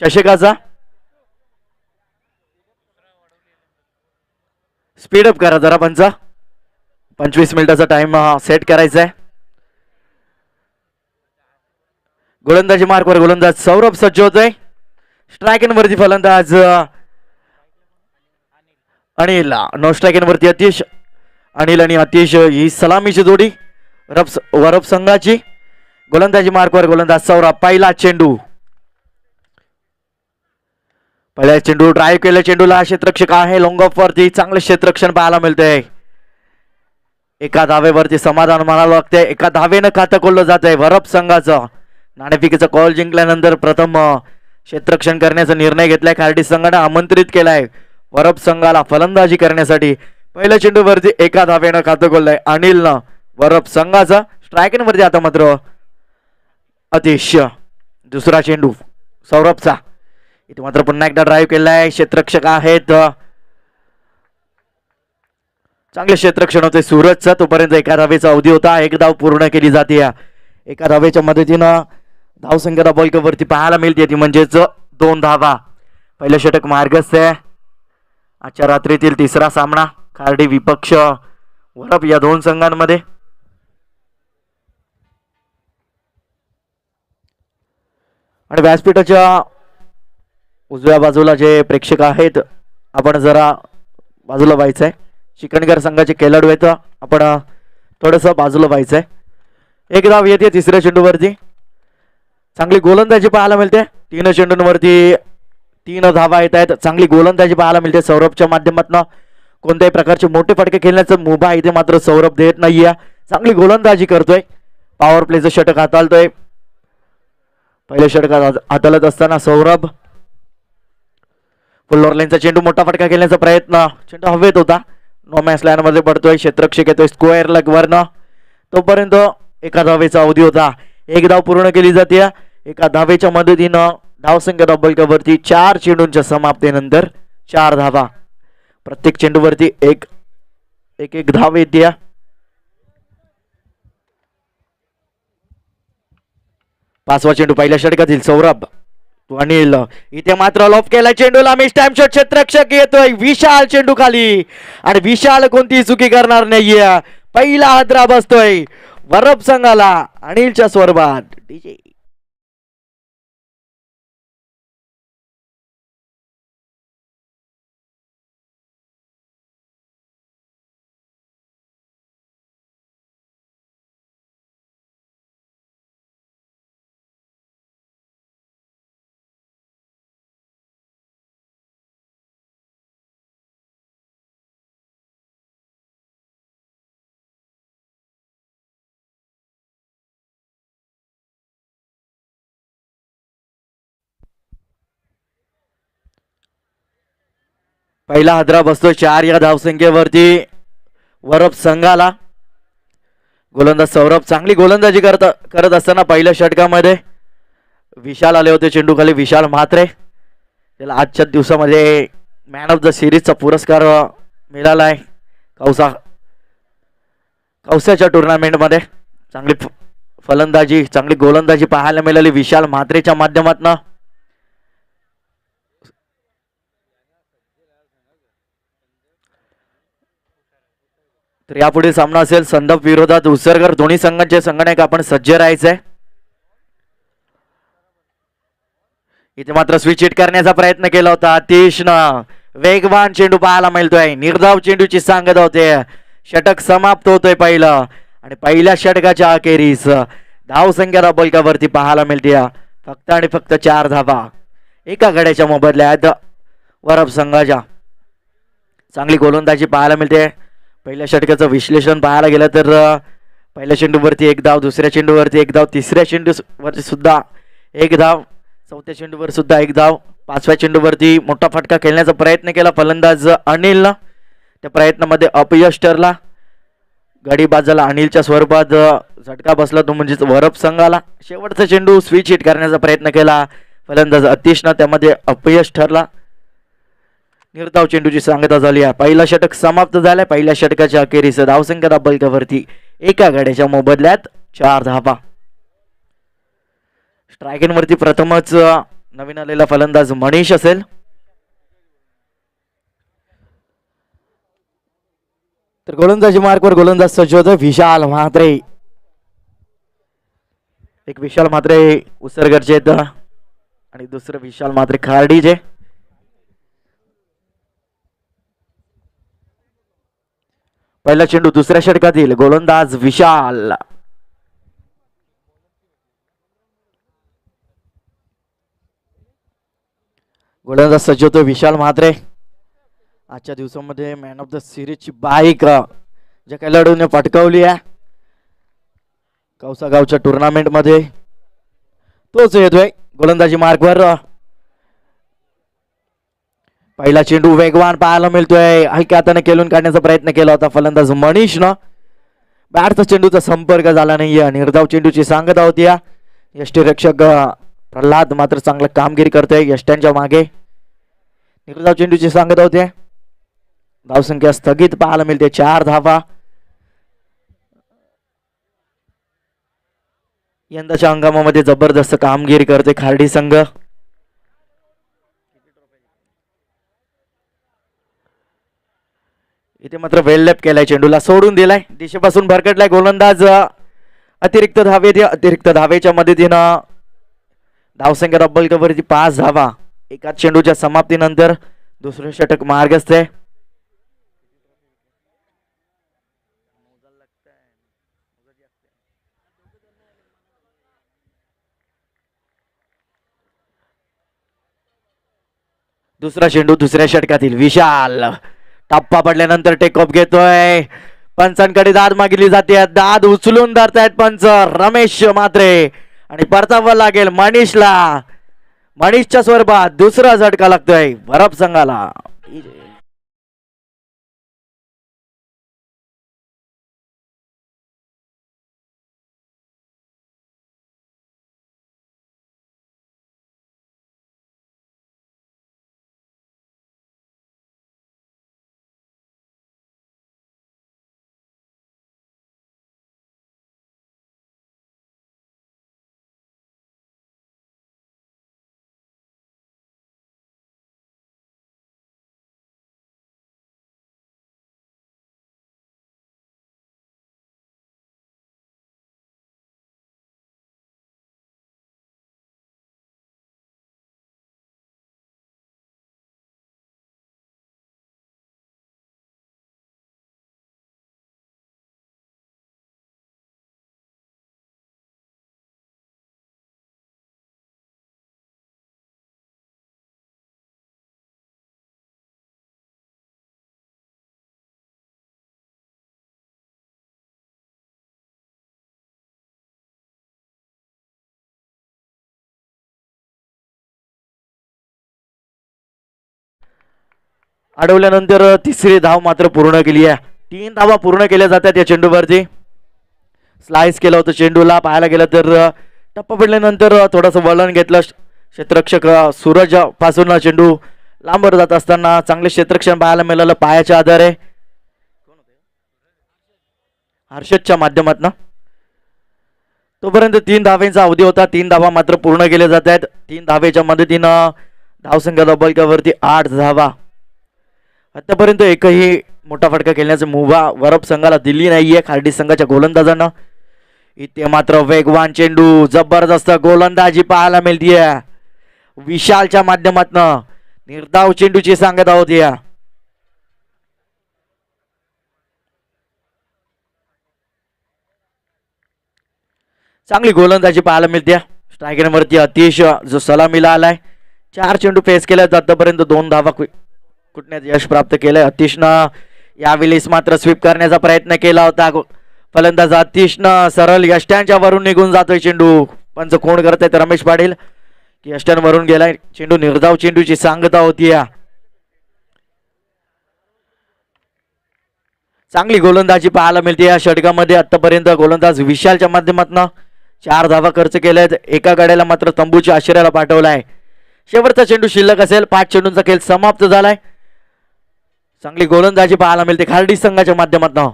चषकाचा speedup करा जरा. 25 मिनिटाचा टाइम सेट करायचा आहे. गोलंदाजी मार्कवर गोलंदाज सौरभ सज्ज होतोय. स्ट्रायकिंग वरती फलंदाज अनिल. नो स्ट्रायकिंग वरती अतिश. अनिल आणि अतिश ही सलामीची जोडी वरप संघाची. गोलंदाजी मार्कवर गोलंदाज सौरभ. पहिला चेंडू. पहिल्या चेंडू ड्राईव्ह केले. चेंडूला क्षेत्ररक्षक आहे लॉंग ऑफ वरती. चांगले क्षेत्ररक्षण पाहायला मिळतंय. एका धावेवरती समाधान म्हणावं लागतंय. एका धावेनं खातं खोललं जात आहे वरप संघाचं. नाणेफेकीचा कॉल जिंकल्यानंतर प्रथम क्षेत्ररक्षण करण्याचा निर्णय घेतलाय खार्डी संघाने. आमंत्रित केलाय वरप संघाला फलंदाजी करण्यासाठी. पहिल्या चेंडूवरती एका धावेनं खातं खोललंय अनिलनं वरप संघाचा. स्ट्रायकिंग वरती आता मात्र अतिश. दुसरा चेंडू सौरभचा. इथे मात्र पुन्हा एकदा ड्राईव्ह केलाय. क्षेत्ररक्षक आहेत. चांगले क्षेत्ररक्षण होते सूरजचा. तोपर्यंत एका धावेचा अवधी होता. एक धाव पूर्ण केली जाते. एका धावेच्या मदतीनं धावसंख्या डबल वरती पाहायला मिळते ती म्हणजेच 2 धावा. पहिलं षटक मार्गस्थ आहे. आजच्या रात्रीतील तिसरा सामना खार्डी विपक्ष वरप या दोन संघांमध्ये. आणि व्यासपीठाच्या उजव्या बाजूला जे प्रेक्षक आहेत आपण जरा बाजूला व्हायचंय. चिकणगर संघाचे खेळाडू आहेत. आपण थोडंसं बाजूला व्हायचंय. एक धाव येते तिसऱ्या चेंडूवरती. चांगली गोलंदाजी पाहायला मिळते. 3 चेंडूंवरती 3 धावा येत आहेत. चांगली गोलंदाजी पाहायला मिळते सौरभच्या माध्यमातून. कोणत्याही प्रकारचे मोठे फटके खेळण्याचा मुभा इथे मात्र सौरभ देत नाहीये. चांगली गोलंदाजी करतोय. पॉवर प्लेचं षटक हाताळतोय. पहिल्या षटकात हाताळत असताना सौरभ. फुल्लोर लाईनचा चेंडू मोठा फटका खेळण्याचा प्रयत्न. चेंडू हवेत होता. नो मॅच लाईन मध्ये पडतोय. क्षेत्ररक्षक येतोय स्क्वेअर लेग वरनं. तोपर्यंत एका धावेचा अवधी होता. एक धाव पूर्ण केली जाते. एका धावेच्या मदतीनं धावसंख्या डबल वरती 4 चेंडूंच्या समाप्तीनंतर 4 धावा. प्रत्येक चेंडूवरती एक धाव येते. पाचवा चेंडू पहिल्या षटकातील सौरभ. अनिल इथे मात्र लॉफ केला चेंडूला. Mistime shot. क्षेत्ररक्षक येतोय विशाल चेंडू खाली. आणि विशाल कोणती चुकी करणार नाहीये. पहिला हादरा बसतोय वरप संघाला अनिलच्या स्वरूपात. डीजे पहिला हादरा बसतो 4 या धावसंख्येवरती वरप संघाला. गोलंदाज सौरभ चांगली गोलंदाजी करत असताना पहिल्या षटकामध्ये विशाल आले होते चेंडू खाली. विशाल म्हात्रे त्याला आजच्या दिवसामध्ये मॅन ऑफ द सिरीजचा पुरस्कार मिळाला आहे कौसाच्या टुर्नामेंटमध्ये. चांगली फलंदाजी चांगली गोलंदाजी पाहायला मिळाली विशाल म्हात्रेच्या माध्यमातून. तर यापुढे सामना असेल संदप विरोधात उसरकर. दोन्ही संघांचे संघटक आपण सज्ज राहायचंय. इथे मात्र स्विच हिट करण्याचा प्रयत्न केला होता अतिशनं. वेगवान चेंडू पाहायला मिळतोय. निर्धाव चेंडूची सांगत होते. षटक समाप्त होतोय पहिलं. आणि पहिल्या षटकाच्या अखेरीस धावसंख्या डबल वरती पाहायला मिळते फक्त आणि फक्त 4 धावा. एका गड्याच्या मोबदल्यात वरप संघाच्या. चांगली गोलंदाजी पाहायला मिळते. पहिल्या षटकाचं विश्लेषण पाहायला गेलं तर पहिल्या चेंडूवरती 1 धाव. दुसऱ्या चेंडूवरती 1 धाव. तिसऱ्या चेंडूवरती सुद्धा 1 धाव. चौथ्या चेंडूवर सुद्धा 1 धाव. 5व्या चेंडूवरती मोठा फटका खेळण्याचा प्रयत्न केला फलंदाज अनिलनं. त्या प्रयत्नामध्ये अपयश ठरला. गडी बाजाला अनिलच्या स्वरूपात झटका बसला तो म्हणजेच वरप संघाला. शेवटचा चेंडू स्विच हिट करण्याचा प्रयत्न केला फलंदाज अतिशनं. त्यामध्ये अपयश ठरला. निर्धाव चेंडूची सांगता झाली आहे. पहिला षटक समाप्त झालाय. पहिल्या षटकाच्या अखेरीस धावसंख्या डबल वरती एका गड्याच्या मोबदल्यात 4 धावा. स्ट्रायकिंग वरती प्रथमच नवीन आलेला फलंदाज मनीष असेल. तर गोलंदाजी मार्कवर गोलंदाज सज्ज होतो विशाल म्हात्रे. एक विशाल म्हात्रे उसरगडचे आहेत आणि दुसरं विशाल म्हात्रे खार्डीचे. पहिला चेंडू दुसऱ्या षटकातील गोलंदाज विशाल. गोलंदाज सज्ज होतो विशाल म्हात्रे. आजच्या दिवसामध्ये मॅन ऑफ द सिरीजची बाईक ज्या खेळाडूने पटकावली आहे कौसा गावच्या टुर्नामेंट मध्ये तोच येतोय गोलंदाजी मार्कवर. पहिला चेंडू वेगवान पाहायला मिळतोय. हलक्या हाताने खेळून काढण्याचा प्रयत्न केला होता फलंदाज मनीषनं. बॅटचा चेंडूचा संपर्क झाला नाहीये. निर्धाव चेंडूची सांगता होती. यष्टीरक्षक प्रल्हाद मात्र चांगलं कामगिरी करतोय यष्ट्यांच्या मागे. निर्धाव चेंडूची सांगता होते. धावसंख्या स्थगित पाहायला मिळते 4 धावा. यंदाच्या हंगामामध्ये जबरदस्त कामगिरी करते खार्डी संघ. इथे मात्र वेललेप केलाय. चेंडूला सोडून दिलाय. दिशेपासून भरकटलाय गोलंदाज. अतिरिक्त धावेच्या मदतीनं धावसंख्या डबल कव्हरची 5 धावा. एकाच चेंडूच्या समाप्तीनंतर दुसरे षटक मार्गस्थ आहे. दुसरा चेंडू दुसऱ्या षटकातील विशाल. टप्पा पडल्यानंतर टेक ऑफ घेतोय. पंचांकडे दाद मागितली जाते. दाद उचलून धरतायत पंच रमेश म्हात्रे आणि परतावा लागेल मनीषला. मनीषच्या स्वरूपात दुसरा झटका लागतोय भरप संघाला. अडवल्यानंतर तिसरी धाव मात्र पूर्ण केली आहे. 3 धावा पूर्ण केल्या जातात या चेंडूवरती. स्लाइस केलं होतं चेंडूला. पाहायला गेलं तर टप्पा पडल्यानंतर थोडंसं वळण घेतलं क्षेत्ररक्षक सूरज पासून. चेंडू लांबवर जात असताना चांगले क्षेत्ररक्षण पाहायला मिळालं पायाच्या आधारे हर्षदच्या माध्यमातून. तोपर्यंत 3 धावेचा अवधी होता. 3 धावा मात्र पूर्ण केल्या जात आहेत. 3 धावेच्या मदतीनं धावसंख्या डबल वरती 8 धावा. आतापर्यंत एकही मोठा फटका खेळण्याची मुभा वरप संघाला दिली नाहीये खार्डी संघाच्या गोलंदाजांना. इथे मात्र वेगवान चेंडू जबरदस्त गोलंदाजी पाहायला मिळतीये विशालच्या माध्यमातून. निर्धाव चेंडूची सांगता होती. चांगली गोलंदाजी पाहायला मिळते. स्ट्रायकरवरती अतिश जो सलामीला आलाय. 4 चेंडू फेस केले आतापर्यंत 2 धावा कुटण्यात यश प्राप्त केलंय अतिशनं. यावेळेस मात्र स्वीप करण्याचा प्रयत्न केला होता फलंदाज अतिशनं. सरळ यष्ट्यांच्या वरून निघून जातोय चेंडू. पंच कोण करतायत रमेश पाटील की यष्ट्यांवरून गेलाय चेंडू. निर्धाव चेंडूची सांगता होती. चांगली गोलंदाजी पाहायला मिळते या षटकामध्ये. आतापर्यंत गोलंदाज विशालच्या माध्यमातून 4 धावा खर्च केल्यात. एका गाड्याला मात्र तंबूच्या आश्रयाला पाठवलाय. शेवटचा चेंडू शिल्लक असेल. 5 चेंडूंचा खेळ समाप्त झालाय. चांगली गोलंदाजी पाहायला मिळते खार्डी संघाच्या माध्यमातून.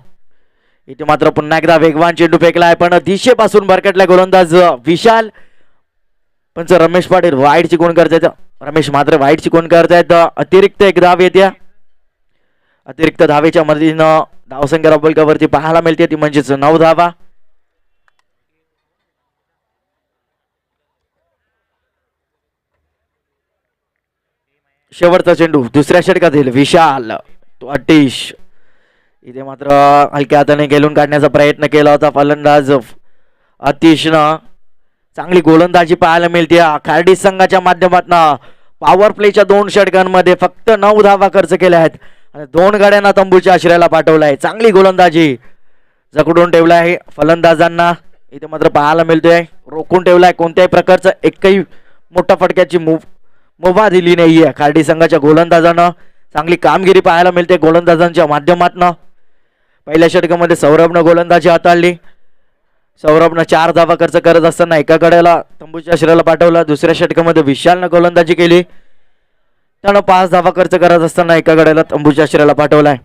इथे मात्र पुन्हा एकदा वेगवान चेंडू फेकलाय पण दिशेपासून भरकटलाय गोलंदाज विशाल. पण रमेश पाटील वाईटची कोण करतायत, रमेश मात्र वाईटची कोण करतायत. अतिरिक्त एक धाव येत्या. अतिरिक्त धावेच्या मदतीनं धावसंख्या रब्बलकावरती पाहायला मिळते ती म्हणजेच 9 धावा. शेवटचा चेंडू दुसऱ्या षटकातील विशाल तो अटिश इथे मात्र हलक्या हाताने गेलून काढण्याचा प्रयत्न केला होता फलंदाज अतिशनं. चांगली गोलंदाजी पाहायला मिळते खार्डी संघाच्या माध्यमातून. पॉवर प्लेच्या 2 षटकांमध्ये फक्त 9 धावा खर्च केल्या आहेत आणि 2 गाड्यांना तंबूच्या आश्रयाला पाठवलाय. चांगली गोलंदाजी जखडून ठेवला आहे फलंदाजांना इथे मात्र पाहायला मिळतोय. रोखून ठेवलाय, कोणत्याही प्रकारचं एकही मोठ्या फटक्याची मुभा दिली नाहीये खार्डी संघाच्या गोलंदाजानं. चांगली कामगिरी पाहायला मिळते गोलंदाजांच्या माध्यमातून. पहिल्या षटकामध्ये सौरभनं गोलंदाजी हाताळली. सौरभनं 4 धावा खर्च करत असताना एका गड्याला तंबूच्या आश्रयाला पाठवला. दुसऱ्या षटकामध्ये विशालनं गोलंदाजी केली, त्यानं 5 धावा खर्च करत असताना एका गड्याला तंबूच्या आश्रयाला पाठवलाय.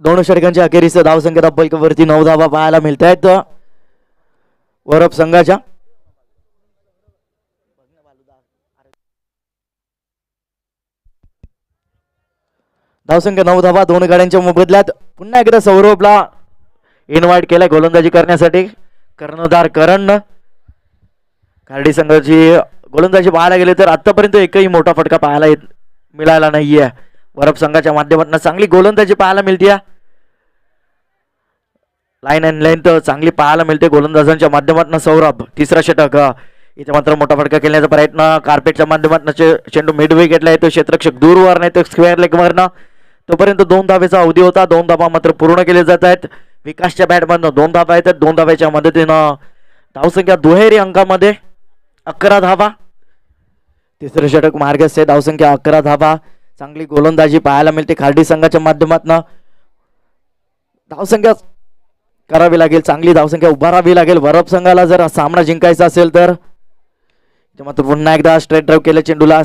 दोन षटकांच्या अखेरीस धावसंख्या रब्बलकावरती 9 धावा पाहायला मिळत आहेत वरप संघाच्या. धावसंख्या 9 धावा 2 गाड्यांच्या मोबदल्यात. पुन्हा एकदा सौरभला इन्व्हाइट केलाय गोलंदाजी करण्यासाठी. कर्णधार करण खार्डी संघाची गोलंदाजी पाहायला गेले तर आतापर्यंत एकही मोठा फटका पाहायला मिळाला नाहीये. वरप संघाच्या माध्यमातून चांगली गोलंदाजी पाहायला मिळते. लाईन अँड लेंथ चांगली पाहायला मिळते गोलंदाजांच्या माध्यमातून. सौरभ तिसरा षटक इथे मात्र मोठा फटका खेळण्याचा प्रयत्न. कार्पेटच्या माध्यमातून चेंडू मिड विकेटला येतो. क्षेत्ररक्षक दूरवर नाही तर स्क्वेअर लेगवरनं. तोपर्यंत 2 धावेचा अवधी होता. 2 धावा मात्र पूर्ण केले जात आहेत. विकासच्या बॅटमधनं 2 धावा येतात. 2 धाव्याच्या मदतीनं धावसंख्या दुहेरी अंकामध्ये 11 धावा. तिसरं षटक मार्गस्थ आहे. धावसंख्या 11 धावा. चांगली गोलंदाजी पाहायला मिळते खार्डी संघाच्या माध्यमातून. धावसंख्या करावी लागेल, चांगली धावसंख्या उभारावी लागेल वरप संघाला जर सामना जिंकायचा असेल तर. मात्र पुन्हा एकदा स्ट्रेट ड्राईव्ह केलं, चेंडूला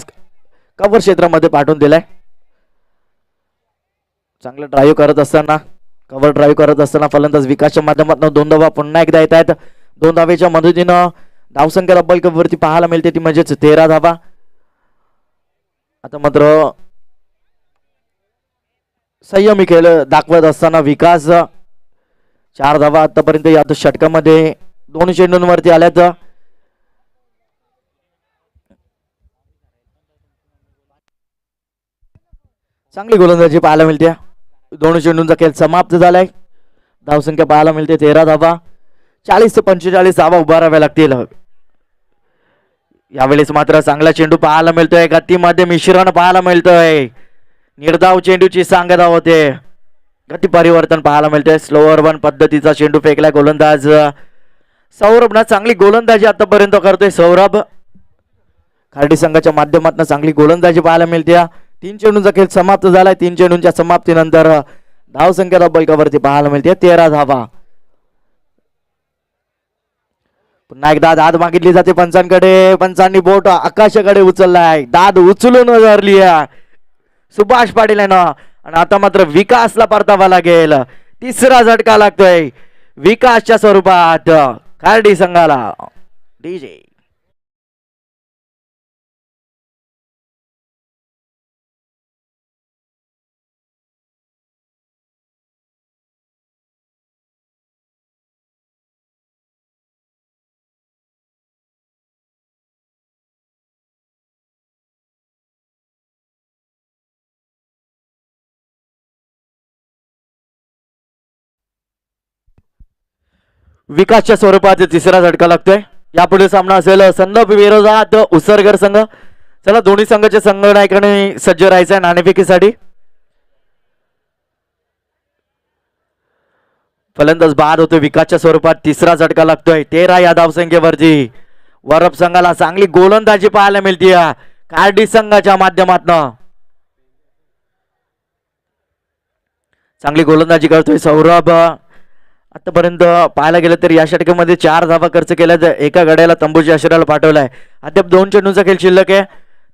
कव्हर क्षेत्रामध्ये पाठवून दिलाय. चांगलं ड्राईव्ह करत असताना कव्हर ड्राईव्ह करत असताना फलंदाज विकासच्या माध्यमातून 2 धावा पुन्हा एकदा येत आहेत. 2 धावेच्या मदतीनं धावसंख्या रब्बलकावरती पाहायला मिळते ती म्हणजेच 13 धावा. आता मात्र संयमी खेळ दाखवत असताना विकास 4 धावा आतापर्यंत या षटकामध्ये 2 चेंडूंवरती आल्यात. चांगली गोलंदाजी पाहायला मिळते. 2 चेंडूंचा खेळ समाप्त झालाय. धावसंख्या पाहायला मिळते 13 धावा. 40 ते 45 धावा उभाराव्या लागतील. यावेळेस मात्र चांगला चेंडू पाहायला मिळतोय. गतीमध्ये मिश्रण पाहायला मिळतोय. निर्धाव चेंडूची सांगता होते. गती परिवर्तन पाहायला मिळतंय. स्लोअर वन पद्धतीचा चेंडू फेकलाय गोलंदाज सौरभनं. चांगली गोलंदाजी आतापर्यंत करतोय सौरभ. खार्डी संघाच्या माध्यमातून चांगली गोलंदाजी पाहायला मिळते. 3 चेंडूंचा खेळ समाप्त झालाय. 3 चेंडूंच्या समाप्तीनंतर धावसंख्या रब्बलकावरती पाहायला मिळते 13 धावा. पुन्हा एकदा दाद मागितली जाते पंचांकडे. पंचांनी बोट आकाशाकडे उचललाय. दाद उचलून धरली सुभाष पाटील यानं. आणि आता मात्र विकासला परतावा लागेल. तिसरा झटका लागतोय विकासच्या स्वरूपात खार्डी संघाला. डीजे विकासच्या स्वरूपात तिसरा झटका लागतोय. यापुढे सामना असेल संदप विरोधात उसरगर संघ. चला दोन्ही संघाच्या संघनायकांनी सज्ज राहायचंय नाणेफेकीसाठी. फलंदाज बाद होतोय. विकासच्या स्वरूपात तिसरा झटका लागतोय 13 या धावसंख्येवरती. वरप संघाला चांगली गोलंदाजी पाहायला मिळते खार्डी संघाच्या माध्यमातून. चांगली गोलंदाजी करतोय सौरभ. आतापर्यंत पाहायला गेलं तर या षटकामध्ये 4 धावा खर्च केल्या, एका गड्याला तंबूच्या आश्रयाला पाठवलाय. अद्याप 2 चेंडूंचा खेळ शिल्लक आहे.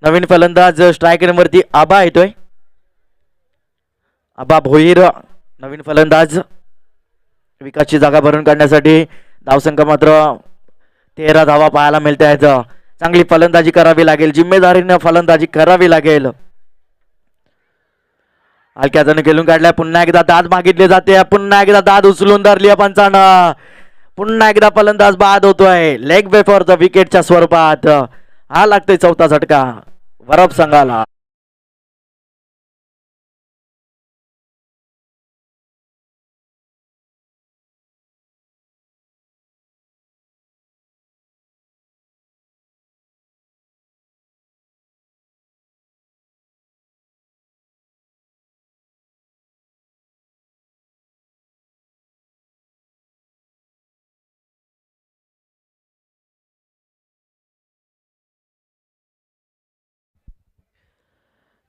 नवीन फलंदाज स्ट्राईक वरती आबा येतोय, आबा भोईर नवीन फलंदाज. विकासची जागा भरून काढण्यासाठी धावसंख्या मात्र 13 धावा पाहायला मिळत आहेत. चांगली फलंदाजी करावी लागेल, जिम्मेदारीने फलंदाजी करावी लागेल. हलक्या हाताने खेळून काढलाय, पुन्हा एकदा दाद मागितले जाते, पुन्हा एकदा दाद उचलून धरली पंचानं. पुन्हा एकदा फलंदाज बाद होतोय लेग वे फॉर द विकेटच्या स्वरूपात. हा लागतोय चौथा झटका वरप संघाला.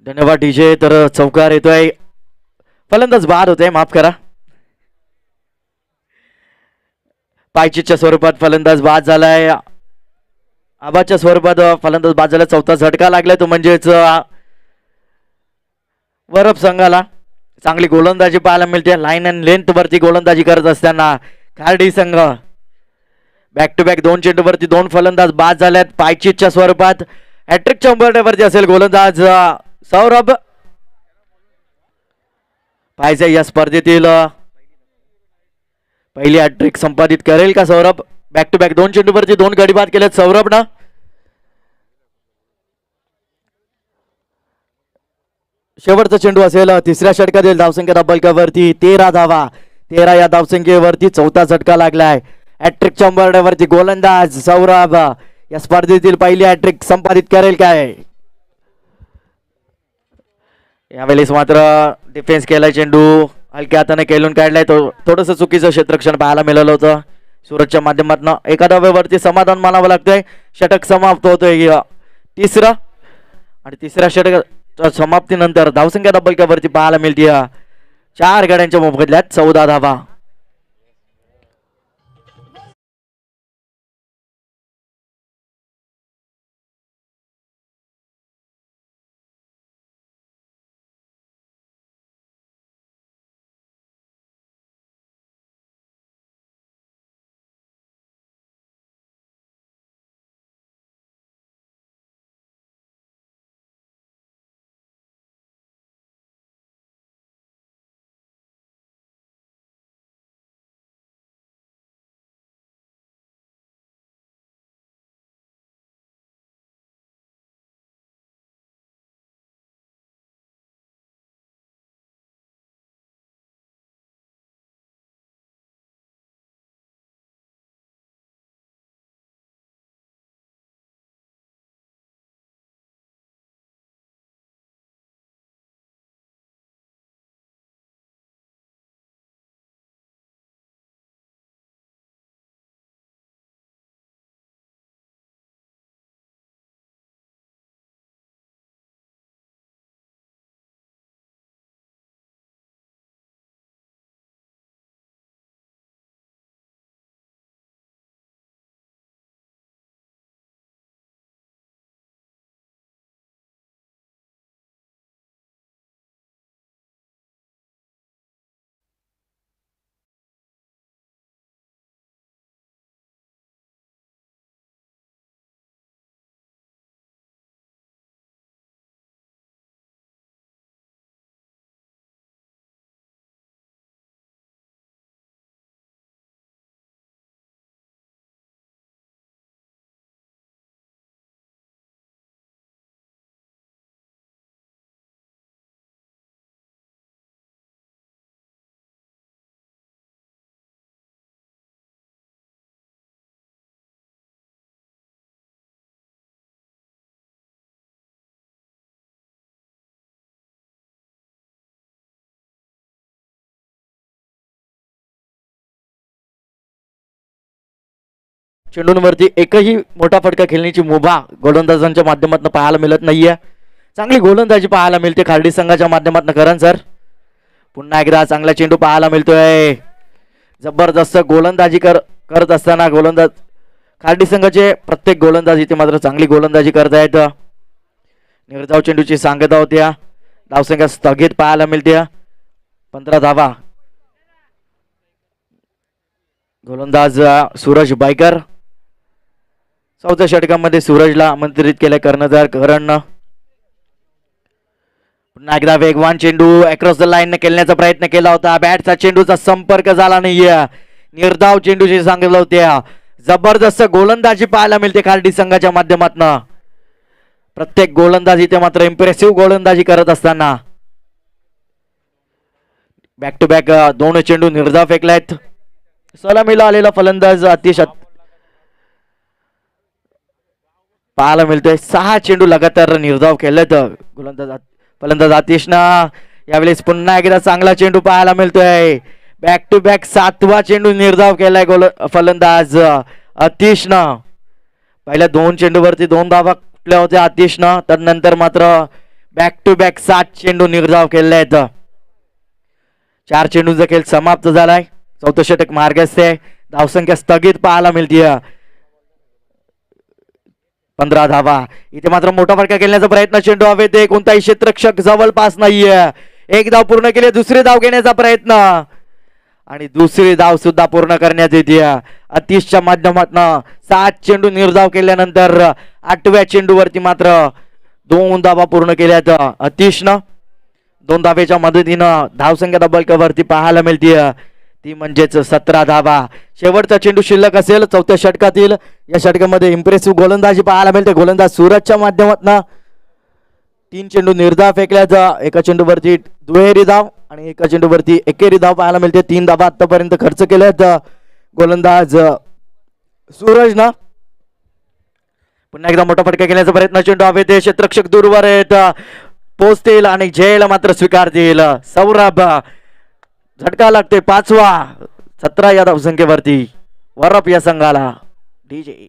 धन्यवाद डीजे. तर चौकार येतोय, फलंदाज बाद होतोय, माफ करा, पायचीच्या स्वरूपात फलंदाज बाद झालाय. आबाच्या स्वरूपात फलंदाज बाद झाला. चौथा झटका लागलाय तो म्हणजेच वरप संघाला. चांगली गोलंदाजी पाहायला मिळते, लाईन अँड लेंथ वरती गोलंदाजी करत असताना खार्डी संघ बॅक टू बॅक 2 चेंडूवरती 2 फलंदाज बाद झाल्यात पायचीच्या स्वरूपात. हॅट्रिकच्या उंबरठ्यावरती असेल गोलंदाज सौरभ. पाहायचं या स्पर्धेतील पहिली हॅट्रिक संपादित करेल का सौरभ. बॅक टू बॅक 2 चेंडूवरती 2 गडी बाद केलेत सौरभनं. शेवटचा चेंडू असेल तिसऱ्या षटकातील धावसंख्या डबलकावरती 13 धावा. 13 या धावसंख्येवरती चौथा झटका लागलाय. हॅट्रिकच्या उंबरठ्यावरती गोलंदाज सौरभ या स्पर्धेतील पहिली हॅट्रिक संपादित करेल काय. यावेळेस मात्र डिफेन्स केलाय, चेंडू हलक्या हाताने खेळून काढलाय. तो थोडस चुकीचं क्षेत्ररक्षण पाहायला मिळालं होतं सूरजच्या माध्यमातून. एका धावेवरती समाधान मानावं लागतंय. षटक समाप्त होतोय तिसरं, आणि तिसऱ्या षटक समाप्तीनंतर धावसंख्या डबलकावरती पाहायला मिळते 4 गड्यांच्या मोबदल्यात 14 धावा. चेंडूंवरती एकही मोठा फटका खेळण्याची मुभा गोलंदाजांच्या माध्यमातून पाहायला मिळत नाहीये. चांगली गोलंदाजी पाहायला मिळते खार्डी संघाच्या माध्यमातून. करण सर पुन्हा एकदा चांगला चेंडू पाहायला मिळतोय. जबरदस्त गोलंदाजी करत असताना गोलंदाज खार्डी संघाचे प्रत्येक गोलंदाज इथे मात्र चांगली गोलंदाजी करत आहेत. निर्धाव चेंडूची सांगता होत्या. धावसंख्या स्थगित पाहायला मिळते. 15 धावा. गोलंदाज सूरज बायकर. चौथ्या षटकामध्ये सूरजला आमंत्रित केले कर्णधार करणनं. पुन्हा एकदा वेगवान चेंडू अक्रॉस द लाईन खेळण्याचा प्रयत्न केला होता. बॅटचा चेंडूचा संपर्क झाला नाहीये. निर्धाव चेंडूची सांगितलं होत्या. जबरदस्त गोलंदाजी पाहायला मिळते खार्डी संघाच्या माध्यमातून. प्रत्येक गोलंदाज इथे मात्र इम्प्रेसिव्ह गोलंदाजी करत असताना बॅक टू बॅक 2 चेंडू निर्धाव फेकलायत. सलामीला आलेला फलंदाज अतिशय पाहायला मिळतोय. 6 चेंडू लगातार निर्धाव केलेत फलंदाज आतिशनं. यावेळेस पुन्हा एकदा चांगला चेंडू पाहायला मिळतोय. बॅक टू बॅक 7वा चेंडू निर्धाव केलाय फलंदाज आतिशनं. पहिल्या 2 चेंडूवरती 2 धावा कुठल्या होत्या आतिशनं. तर नंतर मात्र बॅक टू बॅक 7 चेंडू निर्धाव केले आहेत. 4 चेंडूंचा खेळ समाप्त झालाय. चौथं षटक मार्गस्थ आहे. धावसंख्या स्थगित पाहायला मिळते. 15 धावा. इथे मात्र मोठा फटका खेळण्याचा प्रयत्न. चेंडू हवे ते कोणताही क्षेत्ररक्षक जवळपास नाहीये. एक धाव पूर्ण केली. दुसरी धाव घेण्याचा प्रयत्न आणि दुसरी धाव सुद्धा पूर्ण करण्यात येते. अतिशच्या माध्यमातून 7 चेंडू निर्धाव केल्यानंतर 8व्या चेंडूवरती मात्र 2 धावा पूर्ण केल्यात अतिशनं. 2 धावेच्या मदतीनं धावसंख्या डबल कवरती पाहायला मिळते. ती म्हणजेच 17 धावा. शेवटचा चेंडू शिल्लक असेल चौथ्या षटकातील. या षटकामध्ये इम्प्रेसिव्ह गोलंदाजी पाहायला मिळते. गोलंदाज सूरजच्या माध्यमातून 3 चेंडू निर्धाव फेकल्यात. एका चेंडूवरती दुहेरी धाव आणि एका चेंडूवरती एकेरी धाव पाहायला मिळते. 3 धावा आतापर्यंत खर्च केल्यात गोलंदाज सूरजनं. पुन्हा एकदा मोठा फटका घेण्याचा प्रयत्न. चेंडू हवे ते क्षेत्ररक्षक दूरवर आहेत. पोचतील आणि झेल मात्र स्वीकारतील. सौरभ झटका लागते. 5वा. 17 या धावसंख्येवरती वरप या संघाला. डीजे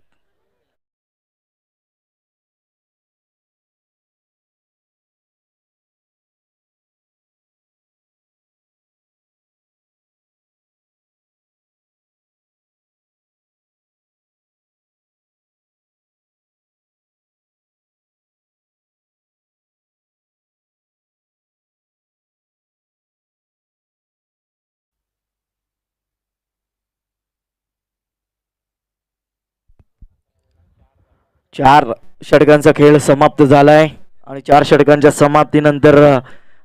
चार षटकांचा खेळ समाप्त झालाय आणि 4 षटकांच्या समाप्तीनंतर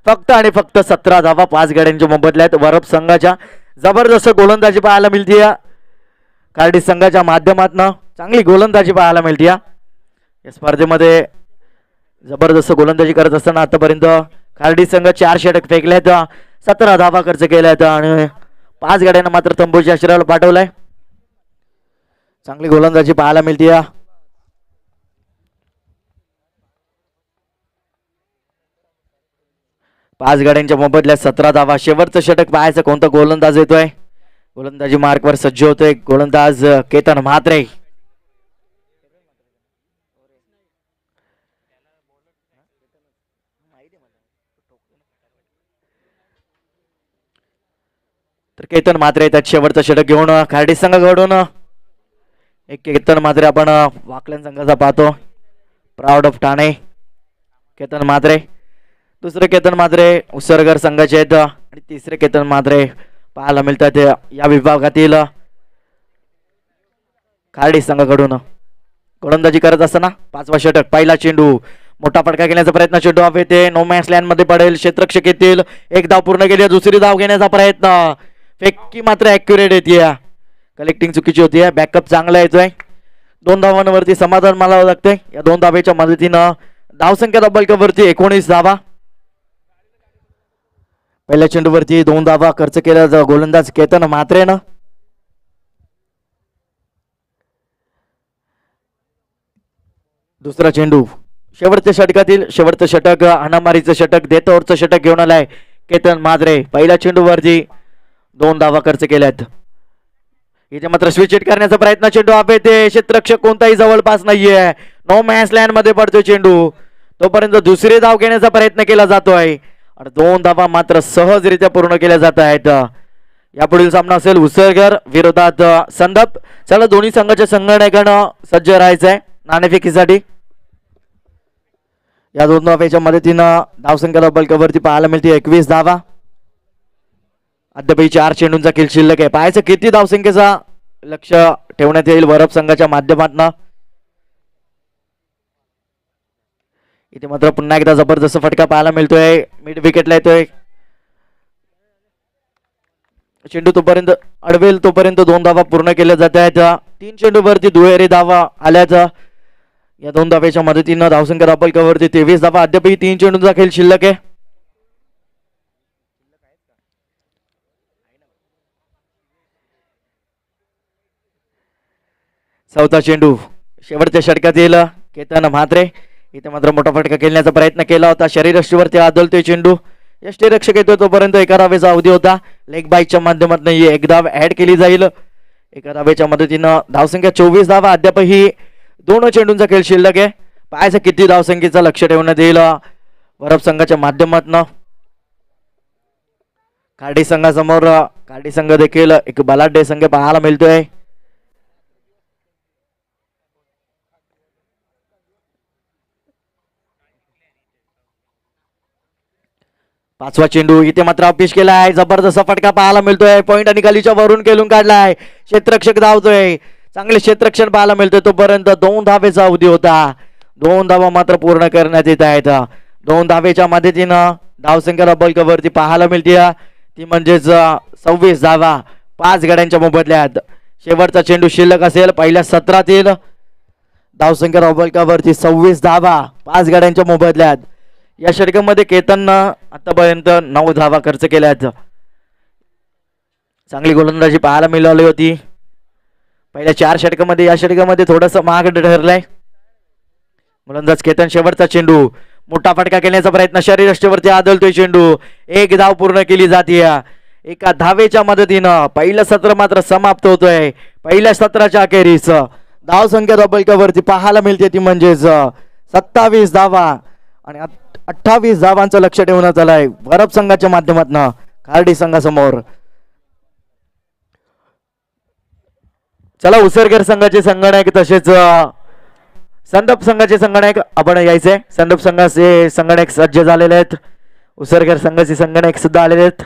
फक्त आणि फक्त 17 धावा 5 गाड्यांच्या मोबदल्यात वरप संघाच्या. जबरदस्त गोलंदाजी पाहायला मिळते. खार्डी संघाच्या माध्यमातून चांगली गोलंदाजी पाहायला मिळते. या स्पर्धेमध्ये जबरदस्त गोलंदाजी करत असताना आतापर्यंत खार्डी संघ 4 षटक फेकल्यात. 17 धावा खर्च केल्यात आणि 5 गाड्यांना मात्र तंबूच्या आश्रयाला पाठवलाय. चांगली गोलंदाजी पाहायला मिळते. 5 गाड्यांच्या मोबदल्यात 17 धावा. शेवटचं षटक पाहायचं कोणता गोलंदाज येतोय. गोलंदाजी मार्कवर सज्ज होतोय गोलंदाज केतन म्हात्रे. तर केतन म्हात्रे येतात शेवटचं षटक घेऊन खार्डी संघाकडून. एक केतन म्हात्रे आपण वाकलन संघाचा पाहतो. Proud of Thane Ketan Mhatre. दुसरे केतन म्हात्रे उसरगर संघाचे आहेत आणि तिसरे केतन म्हात्रे पाहायला मिळतात या विभागातील खार्डी संघाकडून. गोलंदाजी करत असताना 5वा षटक. पहिला चेंडू मोठा फटका घेण्याचा प्रयत्न. चेंडू हवे ते नो मॅच लँड मध्ये पडेल. क्षेत्ररक्षक येतील. एक धाव पूर्ण केली. दुसरी धाव घेण्याचा प्रयत्न. फेकी मात्र ऍक्युरेट येते. कलेक्टिंग चुकीची होती. बॅकअप चांगला येतोय. 2 धावांवरती समाधान मानावं लागतंय. या 2 धावेच्या मदतीनं धावसंख्या डबल कवरती 19 धावा. पहिल्या चेंडूवरती 2 धावा खर्च केला गोलंदाज केतन म्हात्रेनं. दुसरा चेंडू शेवटच्या षटकातील शेवटचं षटक. हाणामारीचं षटक देतोरचं षटक घेऊन आलाय केतन म्हात्रे. पहिल्या चेंडूवरती 2 धावा खर्च केल्यात. इथे मात्र स्विच हिट करण्याचा प्रयत्न. चेंडू हवे ते क्षेत्ररक्षक कोणताही जवळपास नाहीये. नो मॅच लँड मध्ये पडतोय चेंडू. तोपर्यंत दुसरी धाव घेण्याचा प्रयत्न केला जातोय आणि 2 धावा मात्र सहजरित्या पूर्ण केल्या जात आहेत. यापुढील सामना असेल उसळगर विरोधात संदप. चला दोन्ही संघाच्या संघटकांना सज्ज राहायचंय नाणेफेकीसाठी. या दोन धावेच्या मदतीनं धावसंख्या बलकावरती पाहायला मिळते 21 धावा. अद्यापही 4 चेंडूंचा खेळ शिल्लक आहे. पाहायचं किती धावसंख्येचा लक्ष ठेवण्यात येईल वरप संघाच्या माध्यमातून. इथे मात्र पुन्हा एकदा जबरदस्त फटका पाहायला मिळतोय. मिड विकेटला येतोय चेंडू. तोपर्यंत अडवेल तोपर्यंत 2 धावा पूर्ण केल्या जात आहेत. 3 चेंडूवरती दुहेरी धावा आल्याचा. या 2 धावेच्या मदतीनं धावसंख्या दाबलकावरती 23 धावा. अद्यापही 3 चेंडूंचा खेळ शिल्लक आहे. चौथा चेंडू शेवटच्या षटकात येईल. केतन म्हात्रे इथे मात्र मोठा फटका खेळण्याचा प्रयत्न केला होता. शरीरयष्टीवरती आदळतोय चेंडू. यष्टीरक्षक येतोय तोपर्यंत एका धावेचा अवधी होता. लेग बाईकच्या माध्यमातून ही एक धाव ऍड केली जाईल. एका धावेच्या मदतीनं धावसंख्या 24 धावा. अद्यापही 2 चेंडूंचा खेळ शिल्लक आहे. पाहायचं किती धावसंख्येचं लक्ष ठेवण्यात येईल वरप संघाच्या माध्यमातून. खार्डी संघासमोर खार्डी संघ देखील एक बलाढ्य संघ पाहायला मिळतोय. पाचवा चेंडू इथे मात्र अपेश केला आहे. जबरदस्त फटका पाहायला मिळतोय. पॉइंट आणि गलीच्या वरून खेळून काढलाय. क्षेत्ररक्षक धावतोय. चांगले क्षेत्ररक्षण पाहायला मिळतोय. तोपर्यंत 2 धावेचा अवधी होता. 2 धावा मात्र पूर्ण करण्यात येत आहेत. 2 धावेच्या मदतीनं धावसंख्या बलकावरती पाहायला मिळते ती म्हणजेच 26 धावा 5 गड्यांच्या मोबदल्यात. शेवटचा चेंडू शिल्लक असेल पहिल्या सत्रातील. धावसंख्या बलकावरती 26 धावा 5 गड्यांच्या मोबदल्यात. या षटकामध्ये केतननं आतापर्यंत 9 धावा खर्च केल्यात. चांगली गोलंदाजी पाहायला मिळाली होती पहिल्या 4 षटकामध्ये. या षटकामध्ये थोडस महाग ठरलंय. गोलंदाज केतन शेवटचा चेंडू मोठा फटका केल्याचा प्रयत्न. शरीरयष्टीवरती आदळतोय चेंडू. एक धाव पूर्ण केली जाते. एका धावेच्या मदतीनं पहिलं सत्र मात्र समाप्त होतोय. पहिल्या सत्राच्या अखेरीस धावसंख्या बलकावरती पाहायला मिळते ती म्हणजेच 27 धावा आणि 28 धावांचं लक्ष ठेवण्यात आलंय वरप संघाच्या माध्यमातून खार्डी संघासमोर. चला उसरगर संघाचे संगणक तसेच संदप संघाचे संगणक आपण यायचंय. संदप संघाचे संगणक सज्ज झालेले आहेत. उसरगर संघाचे संगणक सुद्धा आलेले आहेत.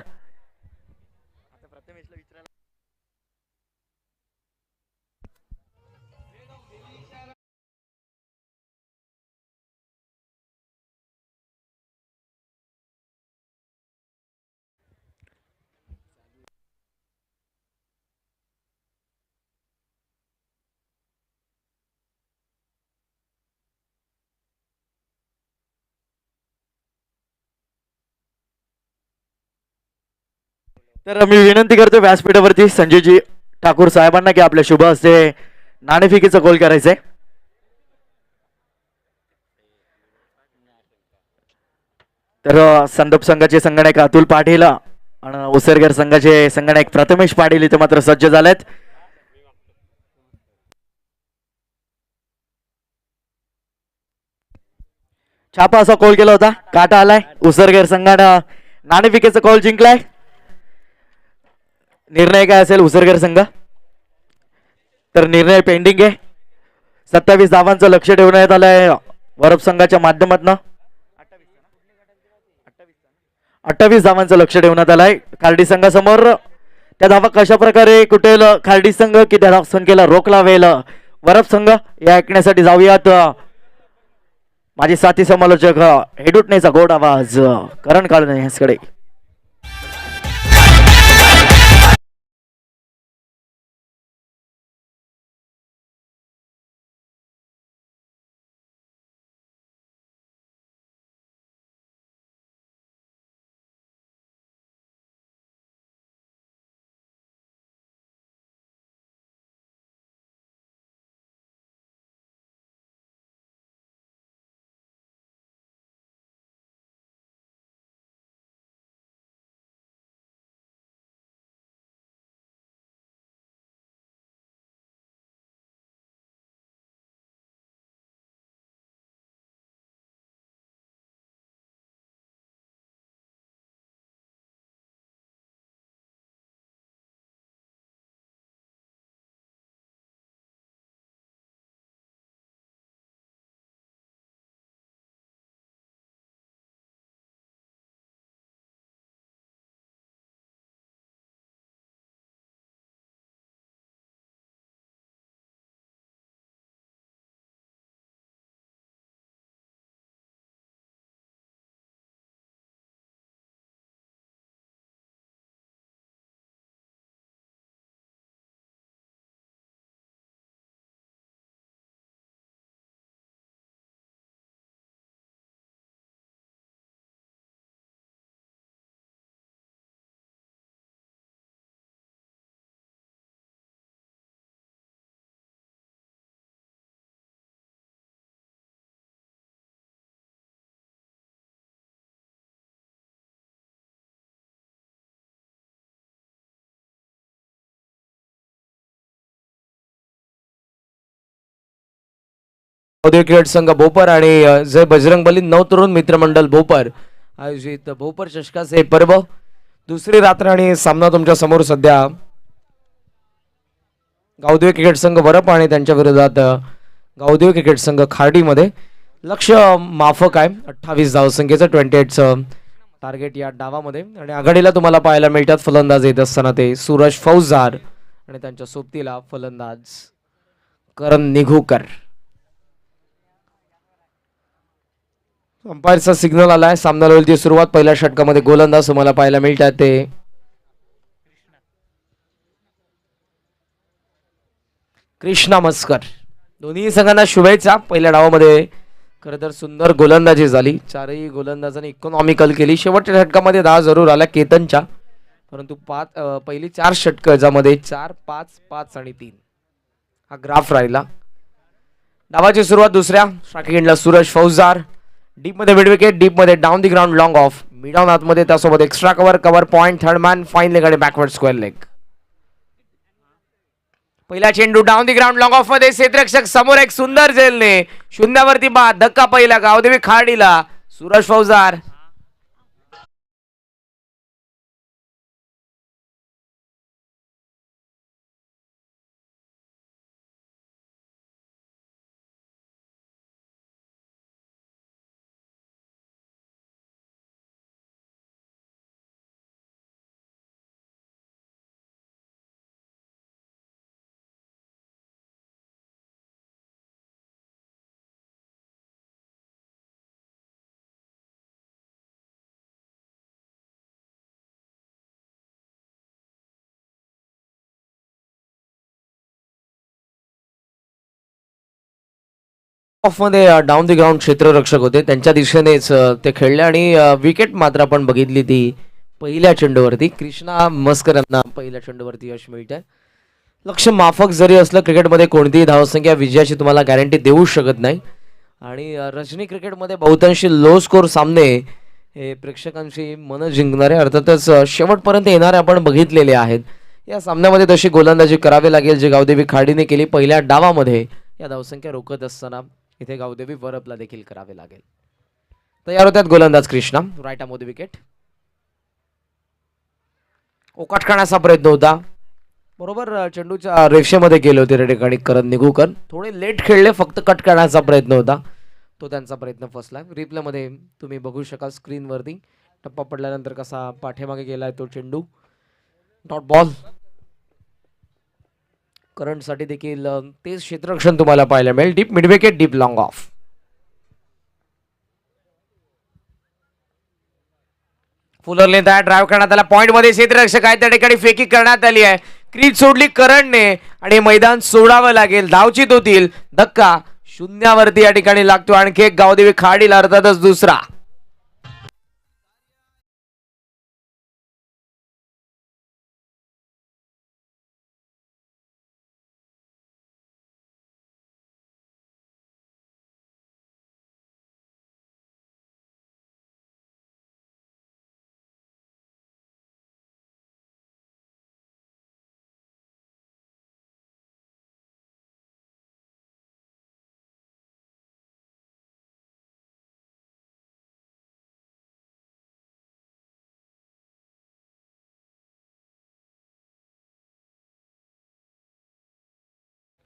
तर मी विनंती करतो व्यासपीठावरती संजयजी ठाकूर साहेबांना की आपल्या शुभ हस्ते नाणेफेकीचा गोल करायचंय. तर संदप संघाचे संगणक अतुल पाटील आणि उसरगर संघाचे संगणक प्रथमेश पाटील इथे मात्र सज्ज झालेत. छापा असा कॉल केला होता. काटा आलाय. उसरगर संघानं नाणेफेकीचा कॉल जिंकलाय. निर्णय काय असेल उसरगर संघ. तर निर्णय पेंडिंग आहे. 27 धावांचं लक्ष ठेवण्यात आलंय वरप संघाच्या माध्यमातून. 28 धावांचं लक्ष ठेवण्यात आलंय खार्डी संघासमोर. त्या धावा कशा प्रकारे कुठेल खार्डी संघ की त्या धावसंख्येला रोख लावेल वरप संघ या ऐकण्यासाठी जाऊयात. माझे साथी समालोचक हेडुटनेचा गोड आवाज करण काळणे यांच्याकडे. गावदेवी क्रिकेट संघ भोपर आणि जय बजरंगबली नवतरुण मित्रमंडळ भोपर आयोजित भोपर चषकाचे पर्व दुसरी रात्र आणि सामना तुमच्या समोर सध्या गावदेवी क्रिकेट संघ वरप आणि त्यांच्या विरोधात गावदेवी क्रिकेट संघ खार्डीमध्ये लक्ष माफक आहे 28 धावसंख्येचं 28चं टार्गेट या डावामध्ये आणि आघाडीला तुम्हाला पाहायला मिळतात फलंदाज येत असताना ते सूरज फौजदार आणि त्यांच्या सोबतीला फलंदाज करण निघूकर. अंपायरचा सिग्नल आलाय सामन्याला होईल ती सुरुवात. पहिल्या षटकामध्ये गोलंदाज तुम्हाला पाहायला मिळतात ते कृष्णा मस्कर. दोन्ही संघांना शुभेच्छा. पहिल्या डावामध्ये खरं तर सुंदर गोलंदाजी झाली. चारही गोलंदाजांनी इकॉनॉमिकल केली. शेवटच्या षटकामध्ये 10 जरूर आल्या केतनच्या, परंतु पहिली 4 षटकं ज्यामध्ये 4, 5, 5 आणि 3 हा ग्राफ राहिला. डावाची सुरुवात दुसऱ्या स्ट्रायकिंगला सूरज फौजदार. डीप मध्ये मिड विकेट, डीप मध्ये down the ground long of, mid on आतमध्ये त्यासोबत extra cover, cover point, third man, fine leg आणि बॅकवर्ड स्क्वेअर लेग. पहिला चेंडू down the ground long off मध्ये क्षेत्ररक्षक समोर एक सुंदर झेलने शून्यावरती बाद. धक्का पहिला गावदेवी खाडीला. सूरज फौजदार ऑफ मध्ये डाऊन दी ग्राउंड क्षेत्ररक्षक होते, त्यांच्या दिशेनेच ते खेळले आणि विकेट मात्र आपण बघितली ती पहिल्या चेंडूवरती. कृष्णा मस्कर यांना पहिल्या चेंडूवरती यश मिळतंय. लक्ष माफक जरी असलं क्रिकेटमध्ये कोणतीही धावसंख्या विजयाची तुम्हाला गॅरंटी देऊ शकत नाही आणि रजनी क्रिकेटमध्ये बहुतांशी लो स्कोर सामने हे प्रेक्षकांची मनं जिंकणारे अर्थातच शेवटपर्यंत येणारे आपण बघितलेले आहेत. या सामन्यामध्ये तशी गोलंदाजी करावी लागेल जी गावदेवी खाडीने केली पहिल्या डावामध्ये. या धावसंख्या रोखत असताना इथे गावदेवी वरपला देखील करावे लागेल. तयार होत्यात गोलंदाज कृष्णा. राईट आमोदी विकेट. ओकाट करण्याचा प्रयत्न होता, बरोबर चेंडूच्या रेषेमध्ये गेले होते त्या ठिकाणी करण निघूकर. थोडे लेट खेळले, फक्त कट करण्याचा प्रयत्न होता, तो त्यांचा प्रयत्न फसला. रिप्लेमध्ये तुम्ही बघू शकाल स्क्रीनवरती टप्पा पडल्यानंतर कसा पाठीमागे गेलाय तो चेंडू. Dot ball. करंटसाठी देखील तेच क्षेत्ररक्षण तुम्हाला पाहायला मिळेल. Deep mid wicket, deep long off. फुलरने त्या ड्राईव्ह करण्यात आला. पॉइंट मध्ये क्षेत्ररक्षक आहे त्या ठिकाणी फेकी करण्यात आली आहे. क्रीज सोडली करणने आणि मैदान सोडावं लागेल. धावचीत होतील. धक्का शून्यावरती या ठिकाणी लागतो. आणखी एक गावदेवी खाडीला अर्थातच दुसरा.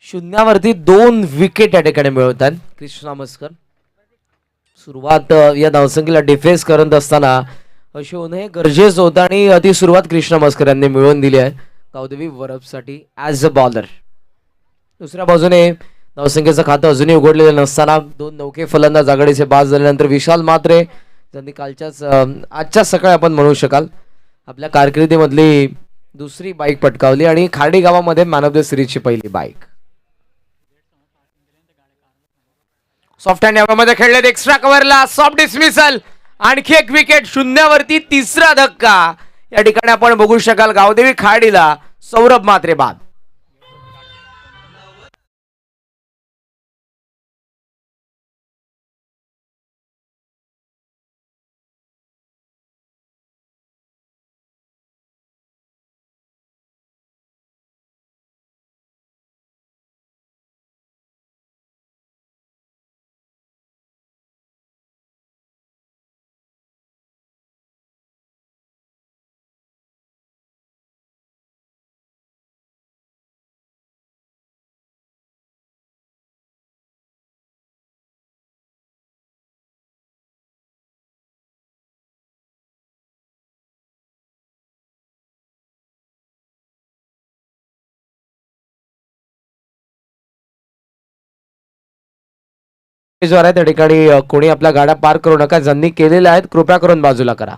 शून्यावरती 2 विकेट या ठिकाणी मिळवतात कृष्णा मस्कर. सुरुवात या धावसंख्येला डिफेन्स करत असताना अशी होणे गरजेचं होतं आणि ती सुरुवात कृष्णा मस्कर यांनी मिळवून दिली आहे गावदेवी वरपसाठी ॲज अ बॉलर. दुसऱ्या बाजूने धावसंख्येचं खातं अजूनही उघडलेलं नसताना 2 नौके फलंदाज आघाडीचे बाद झाल्यानंतर विशाल मात्रे त्यांनी आजच्या सकाळी आपण म्हणू शकाल आपल्या कारकिर्दीमधली दुसरी बाईक पटकावली आणि खाडी गावामध्ये मॅन ऑफ द सिरीजची पहिली बाईक. सॉफ्ट हँड यामध्ये खेळले एक्स्ट्रा कव्हरला सॉफ्ट डिसमिसल. आणखी एक विकेट शून्यावरती तिसरा धक्का या ठिकाणी आपण बघू शकाल गावदेवी खाडीला सौरभ मात्रे बाद. प्रवेशद्वार आहे त्या ठिकाणी कोणी आपल्या गाड्या पार्क करू नका. ज्यांनी केलेल्या आहेत कृपया करून बाजूला करा.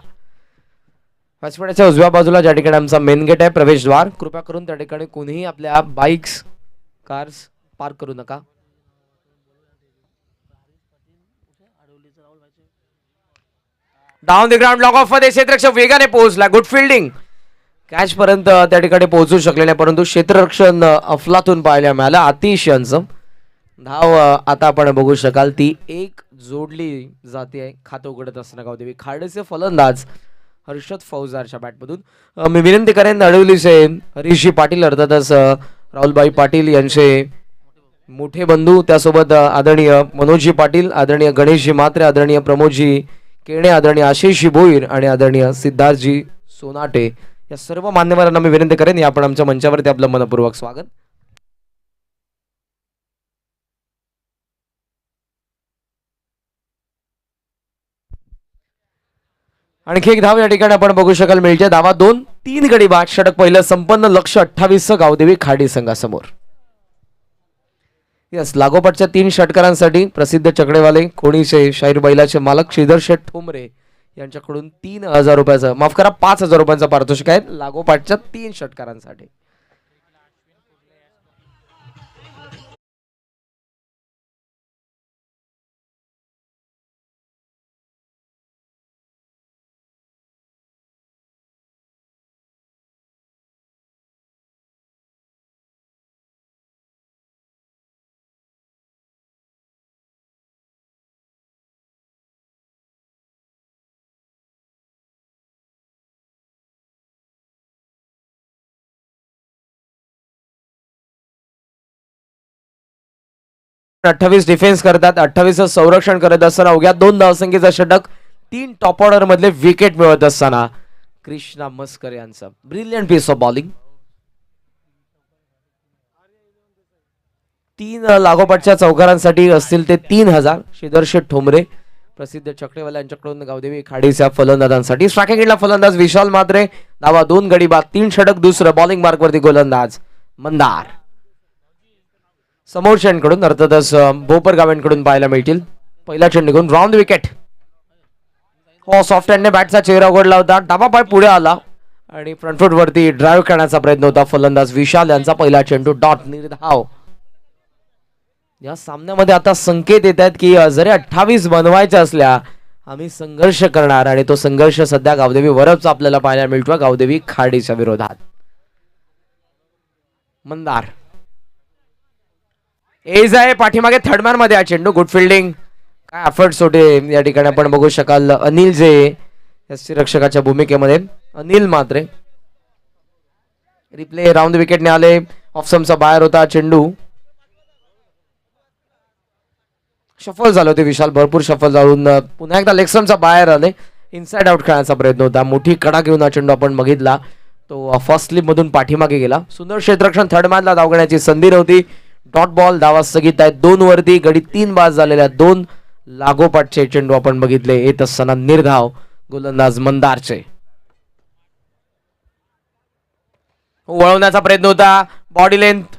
व्यासपीठाच्या उजव्या बाजूला ज्या ठिकाणी आमचा मेन गेट आहे प्रवेशद्वार, कृपया करून त्या ठिकाणी कोणीही आपल्या बाईक्स कार्स पार्क करू नका. Down the ground log of मध्ये क्षेत्ररक्षक वेगाने पोहोचला. Good fielding. कॅच पर्यंत त्या ठिकाणी पोहोचू शकले नाही, परंतु क्षेत्ररक्षण अफलातून पाहायला मिळालं. अतिशय अंसम धाव आता आपण बघू शकाल ती एक जोडली जाते. खातं उघडत असताना गावदेवी खाडेचे फलंदाज हर्षद फौजारच्या बॅटमधून मी विनंती करेन अडवलीचे हरीशजी पाटील अर्थातच राहुलभाई पाटील यांचे मोठे बंधू, त्यासोबत आदरणीय मनोजजी पाटील, आदरणीय गणेशजी मात्रे, आदरणीय प्रमोदजी केणे, आदरणीय आशिषजी भोईर आणि आदरणीय सिद्धार्थजी सोनाटे या सर्व मान्यवरांना मी विनंती करेन या आपण आमच्या मंचावरती आपलं मनपूर्वक स्वागत. आणखी एक धाव या ठिकाणी आपण बघू शकाल मिळते. धावा 2, 3 गडी बाद. षटक पहिलं संपन्न. लक्ष 28 गावदेवी खाडी संघासमोर. यस, लागोपाठच्या 3 षटकारांसाठी प्रसिद्ध चकडेवाले कोणीचे शाहीर बैलाचे मालक श्रीधर शेठ ठोंबरे यांच्याकडून 3000 रुपयाचं, माफ करा 5000 रुपयांचा पारितोषिक आहे लागोपाठच्या 3 षटकारांसाठी. अठ्ठावीस डिफेन्स करतात, 28 संरक्षण करत असताना अवघ्या 2 धावसंख्येचं षटक, 3 टॉप ऑर्डर मधले विकेट मिळवत असताना कृष्णा मस्कर यांचा ब्रिलियंट पीस ऑफ बॉलिंग. 3 लागोपाठच्या चौकारांसाठी असतील ते 3000. श्रीधर शेठ ठोंबरे प्रसिद्ध चकडेवाला यांच्याकडून गावदेवी खाडीच्या फलंदाजांसाठी. स्ट्रायकिंग एंडला फलंदाज विशाल मात्रे. धावा 2 गडी बाद, 3 षटक. दुसरं बॉलिंग मार्कवरती गोलंदाज मंदार. समोर चेंडकडून अर्थातच भोपर गावांकडून पाहायला मिळतील. पहिला चेंडू घेऊन राऊंड विकेट. हो, सॉफ्ट हँडने बॅटचा चेहरा उघडला होता. डावा पाय पुढे आला आणि फ्रंट फूट वरती ड्राईव्ह करण्याचा प्रयत्न होता फलंदाज विशाल यांचा. पहिला चेंडू डॉट, निर्धाव. या सामन्यामध्ये आता संकेत येत आहेत की जरी 28 बनवायच्या असल्या आम्ही संघर्ष करणार, आणि तो संघर्ष सध्या गावदेवी वरपचा आपल्याला पाहायला मिळतो गावदेवी खाडीच्या विरोधात. मंदार एज आहे पाठीमागे, थर्डमॅन मध्ये हा चेंडू. Good fielding. काय एफर्ट्स होते या ठिकाणी आपण बघू शकाल. अनिल जे एससी रक्षकाच्या भूमिकेमध्ये, अनिल मात्रे. रिप्ले राऊंड विकेटने आले. ऑफसमचा बाहेर होता चेंडू. शफल झाले होते विशाल, भरपूर शफल जाऊन पुन्हा एकदा लेगस्टम्पचा बाहेर आले. इनसाइड आउट खेळण्याचा प्रयत्न होता. मोठी कडा घेऊन हा चेंडू आपण बघितला, तो फर्स्ट स्लिप मधून पाठीमागे गेला. सुंदर क्षेत्ररक्षण. थर्डमॅनला धाव घेण्याची संधी नव्हती. Dot ball. धावा स्थगित आहेत. 2 वरती गडी 3 बाद झालेल्या. 2 लागोपाठचे चेंडू आपण बघितले येत असताना निर्धाव गोलंदाज मंदारचे. वळवण्याचा प्रयत्न होता. बॉडी लेंथ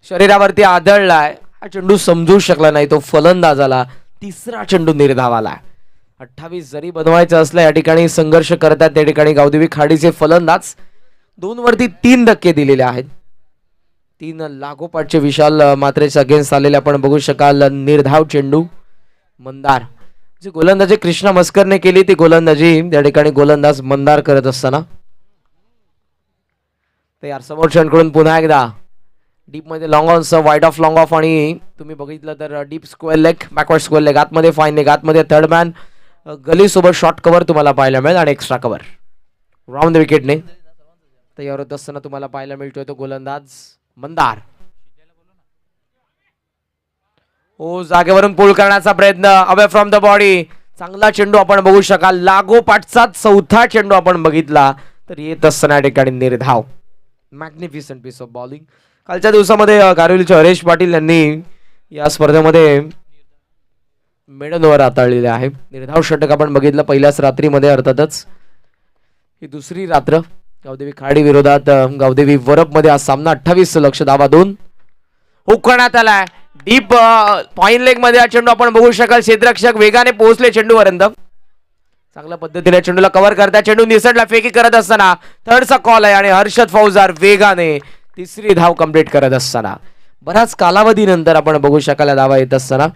शरीरावरती आदळलाय. हा चेंडू समजू शकला नाही तो फलंदाजाला. तिसरा चेंडू निर्धावाला. 28 जरी बनवायचं असलं या ठिकाणी संघर्ष करतात त्या ठिकाणी गावदेवी खाडीचे फलंदाज. 2 वरती 3 धक्के दिलेले आहेत. 3 लागोपाठचे विशाल मात्रेच्या अगेन्स्ट आलेले आपण बघू शकाल. निर्धाव चेंडू. मंदार जी गोलंदाजी कृष्णा मस्करने केली ती गोलंदाजी त्या ठिकाणी गोलंदाज मंदार करत असताना ते यार समोर कडून पुन्हा एकदा डीप मध्ये long on wide of long of, आणि तुम्ही बघितलं तर deep square leg, backward square leg, आतमध्ये फाईन लेग, आतमध्ये थर्ड मॅन, गली सोबत शॉर्ट कव्हर तुम्हाला पाहायला मिळेल आणि एक्स्ट्रा कव्हर. राऊंड विकेटने तयार होत असताना तुम्हाला पाहायला मिळतोय तो गोलंदाज मंदार. हो, जागेवरून पुल करण्याचा प्रयत्न अवे फ्रॉम द बॉडी. चांगला चेंडू आपण बघू शकाल. लागोपाठचा 4था चेंडू आपण बघितला तर येत असताना ठिकाणी निर्धाव. Magnificent piece of bowling. कालच्या दिवसामध्ये गारविलीचे हरेश पाटील यांनी या स्पर्धेमध्ये मेडनवर हाताळलेले आहे. निर्धाव षटक आपण बघितलं पहिल्याच रात्रीमध्ये. अर्थातच ही दुसरी रात्र गावदेवी खाडी विरोधात गावदेवी वरप मध्ये हा सामना. 28 लक्ष. धावा 2 हुक करण्यात आलाय. डीप पॉइंट लेग मध्ये हा चेंडू आपण बघू शकाल. क्षेत्ररक्षक वेगाने पोहोचले चेंडूपर्यंत. चांगल्या पद्धतीने चेंडूला कव्हर करता. चेंडू निसटला फेकी करत असताना थर्डचा कॉल आहे आणि हर्षद फौजदार वेगाने तिसरी धाव कंप्लीट करत असताना बराच कालावधीनंतर आपण बघू शकाल धावा येत असताना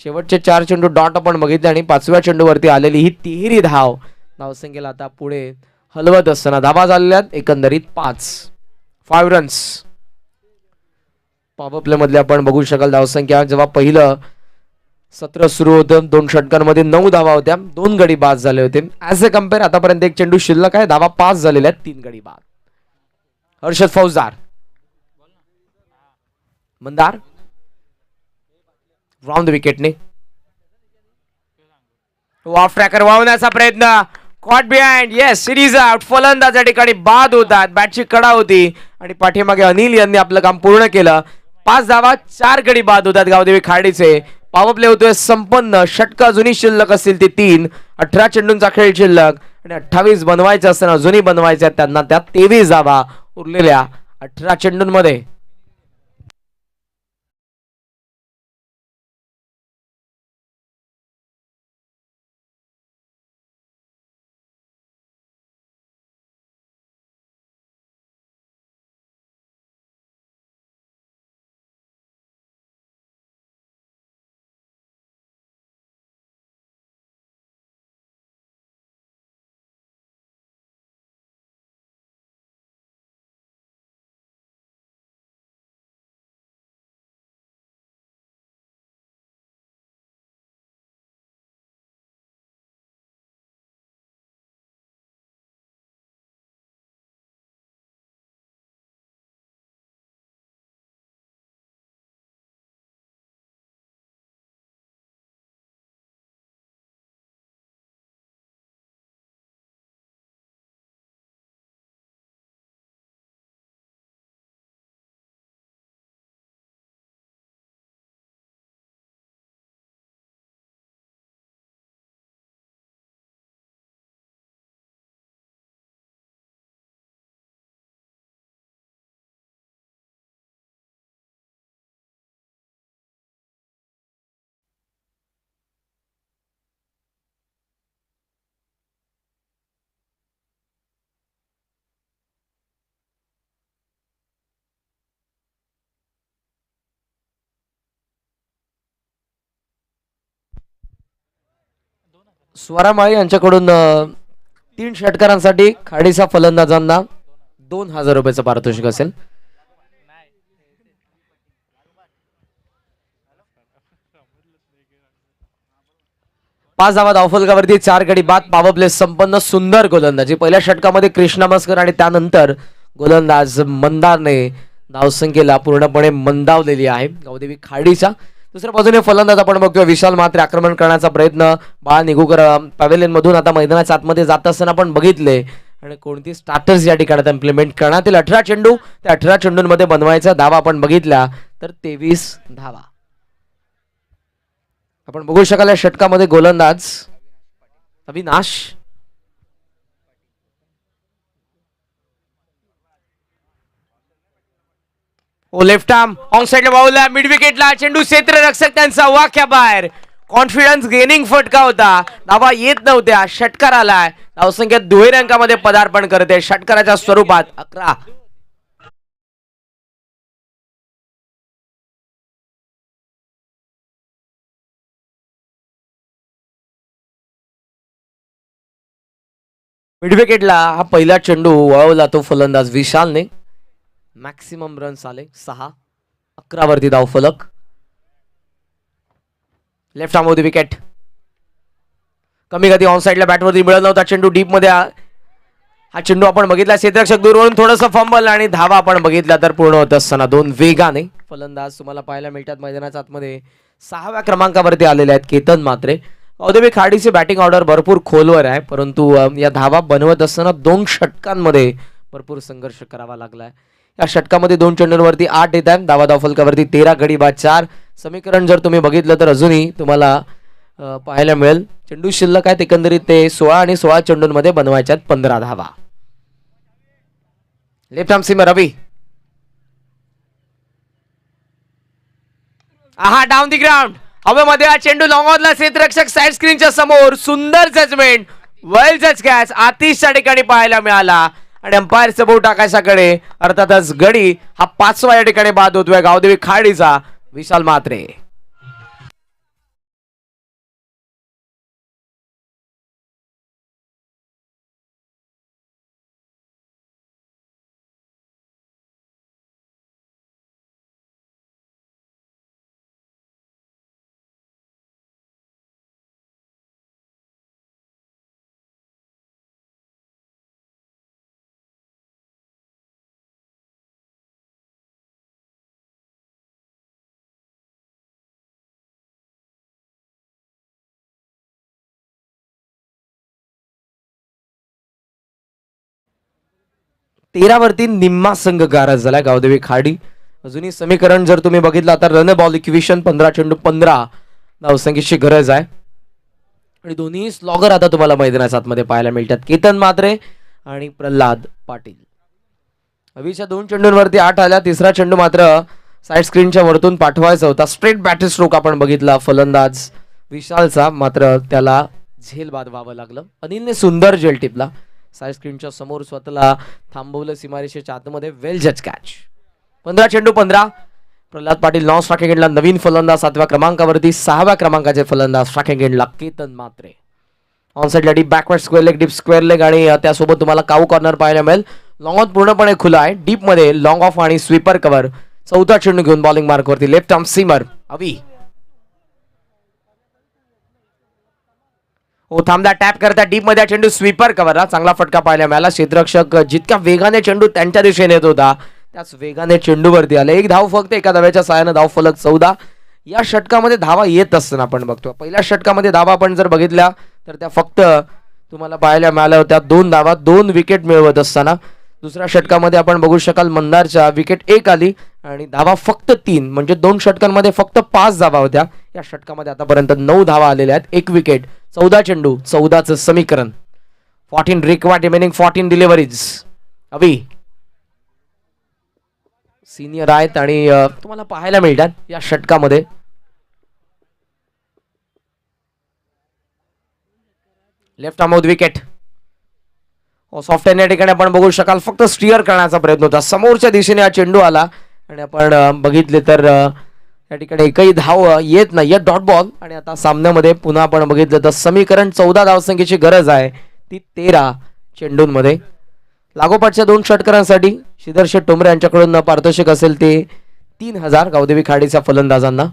शेवटचे 4 चेंडू डॉट आपण बघितले आणि 5व्या चेंडूवरती आलेली ही तिहेरी धाव धावसंख्येला आता पुढे हलवत असताना धावा झालेल्या एकंदरीत 5 रन्स. पॉवर प्ले मधले आपण बघू शकाल धावसंख्या. जेव्हा पहिलं सत्र सुरू होतं 2 षटकांमध्ये 9 धावा होत्या, 2 गडी बाद झाले होते. ऍज अ कम्पेअर आतापर्यंत एक चेंडू शिल्लक आहे, धावा 5 झालेल्या आहेत, 3 गडी बाद. हर्षद फौजदार मंदार राऊंड विकेटने ऑफ ट्रॅकर वाहण्याचा प्रयत्न. Caught behind. Yes, it is out. फलंदाज या ठिकाणी बाद होतात. बॅटची कडा होती आणि पाठीमागे अनिल यांनी आपलं काम पूर्ण केलं. 5 धावा 4 गडी बाद होतात गावदेवी खाडीचे. पॉवर प्ले होतोय संपन्न. षटक अजूनही शिल्लक असतील ते 3. 18 चेंडूंचा खेळ शिल्लक आणि 28 बनवायचे असताना अजूनही बनवायचे आहेत त्यांना. त्या 23 धावा उरलेल्या 18 चेंडूंमध्ये. स्वरामाळी यांच्याकडून 3 षटकारांसाठी खाडीचा फलंदाजांना 2000 रुपयाचं पारितोषिक असेल. पाच धावा धावफलकावरती 4 गडी बाद. पॉवर प्ले संपन्न. सुंदर गोलंदाजी पहिल्या षटकामध्ये कृष्णा मस्कर आणि त्यानंतर गोलंदाज मंदारने धावसंख्येला पूर्णपणे मंदावलेली आहे गावदेवी खाडीचा. दुसऱ्या बाजूने फलंदाज आपण बघतोय विशाल मात्रे आक्रमण करण्याचा प्रयत्न. बाळा निगुकर पॅव्हेलियन मधून आता मैदानाच्या आतमध्ये जात असताना आपण बघितले आणि कोणती स्टार्टर्स या ठिकाणी इम्प्लिमेंट करण्यात येईल. 18 चेंडू त्या 18 चेंडूंमध्ये बनवायचा धावा आपण बघितल्या तर 23 धावा. आपण बघू शकाल या षटकामध्ये गोलंदाज अविनाश लेफ्ट आर्म ऑन साइडला बाउला मिड विकेटला चेंडू क्षेत्ररक्षक त्यांचा वाक्या बाहेर. कॉन्फिडन्स गेनिंग फटका होता. धावा येत नव्हत्या. षटकार आलाय. धावसंख्या दुहेरी अंकामध्ये पदार्पण करते षटकाराच्या स्वरूपात 11. मिड विकेटला हा पहिला चेंडू वळवला तो फलंदाज विशालने. मॅक्सिमम रन्स आले 6. 11 वरती धाव फलक. लेफ्ट आर्म होती विकेट. कमी गती ऑन साइडला बॅटवरती मिळत नव्हता चेंडू. डीप मध्ये हा चेंडू आपण बघितला. क्षेत्ररक्षक दूरवरून थोडंसं फंबल आणि धावा आपण बघितला तर पूर्ण होत असताना 2 वेगाने. फलंदाज तुम्हाला पाहायला मिळतात मैदानाच्या आतमध्ये 6व्या क्रमांकावरती आलेले आहेत केतन मात्रे. गावदेवी खाडीची बॅटिंग ऑर्डर भरपूर खोलवर आहे परंतु या धावा बनवत असताना 2 षटकांमध्ये भरपूर संघर्ष करावा लागलाय. या षटकामध्ये 2 चेंडूंवरती 8 येत आहेत. धावा धावफलकावरती 13 गडी बाद 4. समीकरण जर तुम्ही बघितलं तर अजूनही तुम्हाला पाहायला मिळेल चेंडू शिल्लक आहेत एकंदरीत ते 16 आणि 16 चेंडूंमध्ये बनवायच्या आहेत 15 धावा. लेफ्ट आर्म सीमर रवी आहा डाऊन दी ग्राउंड हवेमध्ये हा चेंडू लॉंगॉनला क्षेत्ररक्षक साईड स्क्रीनच्या समोर सुंदर जजमेंट वेल जज कॅच आतिशच्या ठिकाणी पाहायला मिळाला आणि अंपायरचं बोट आकाशाकडे अर्थातच गडी हा 5वा या ठिकाणी बाद होतोय गावदेवी खाडीचा विशाल म्हात्रे. तेरावरती निम्मा संघ गारज झाला गावदेवी खाडी. अजूनही समीकरण जर तुम्ही बघितलं आता रन बॉल इक्विशन 15 चेंडू 15 धावसंख्येची गरज आहे आणि दोन्ही स्लॉगर आता तुम्हाला मैदानाच्या आतमध्ये पाहायला मिळतात केतन म्हात्रे आणि प्रल्हाद पाटील. अवीच्या 2 चेंडूंवरती 8 आल्या. तिसरा चेंडू मात्र साईड स्क्रीनच्या वरतून पाठवायचा होता. स्ट्रेट बॅटर स्ट्रोक आपण बघितला फलंदाज विशालचा मात्र त्याला झेल बाद व्हावं लागलं. अनिलने सुंदर झेल टिपला साईड स्क्रीनच्या समोर स्वतःला थांबवलं सीमारेषेच्या आतमध्ये वेल जज कॅच. 15 चेंडू 15. प्रल्हाद पाटील नॉन स्ट्रायकिंग एंडला नवीन फलंदाज 7व्या क्रमांकावरती 6व्या क्रमांकाचे फलंदाज स्ट्रायकिंग एंडला केतन म्हात्रे. ऑनसाइडला deep backward square leg deep square leg आणि त्यासोबत तुम्हाला काऊ कॉर्नर पाहायला मिळेल. लॉंग ऑन पूर्णपणे खुला आहे. डीप मध्ये लॉंग ऑफ आणि स्वीपर कव्हर. 14 चेंडू घेऊन बॉलिंग मार्कवरती लेफ्ट आर्म सीमर अवी हो थांबदा टॅप करता डीप मध्ये चेंडू स्वीपर कव्हरला चांगला फटका पाहायला मिळाला. क्षेत्ररक्षक जितक्या वेगाने चेंडू त्यांच्या दिशेने येत होता त्याच वेगाने चेंडूवरती आले. एक धाव फक्त एका धाव्याच्या साहाय्याने धाव फलक 14. या षटकामध्ये धावा येत असताना आपण बघतो पहिल्या षटकामध्ये धावा आपण जर बघितल्या तर त्या फक्त तुम्हाला पाहायला मिळाल्या होत्या 2 धावा 2 विकेट मिळवत असताना. दुसऱ्या षटकामध्ये आपण बघू शकाल मंदारच्या विकेट 1 आली आणि धावा फक्त 3 म्हणजे 2 षटकांमध्ये फक्त 5 धावा होत्या. या षटकामध्ये आतापर्यंत 9 धावा आलेल्या आहेत 1 विकेट 14 चेंडू 14चं समीकरण. 14 रिक्वायर्ड रिमेनिंग 14 डिलिव्हरीज. अवी सिनियर आहेत आणि तुम्हाला पाहायला मिळतात या षटकामध्ये लेफ्ट आर्म विकेट सॉफ्ट या ठिकाणी आपण बघू शकाल फक्त स्टिअर करण्याचा प्रयत्न होता. समोरच्या दिशेने हा चेंडू आला आणि आपण बघितले तर या ठिकाणी एकही धाव येत नाही डॉट बॉल. आणि आता सामन्यामध्ये पुन्हा आपण बघितलं तर समीकरण 14 धावसंख्येची गरज आहे ती 13 चेंडूंमध्ये. लागोपाठच्या 2 षटकारांसाठी श्रीधर शेठ टोमरे यांच्याकडून पारितोषिक असेल ते 3000 गावदेवी खाडीच्या फलंदाजांना.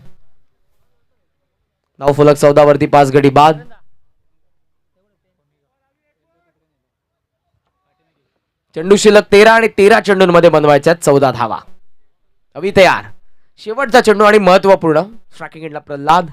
धाव फलक 14 वरती 5 गडी बाद. चेंडू शिल्लक 13 आणि 13 चेंडूंमध्ये बनवायच्या 14 धावा. अवी तयार. शेवटचा चेंडू आणि महत्वपूर्ण स्ट्रायकिंग एंडला प्रल्हाद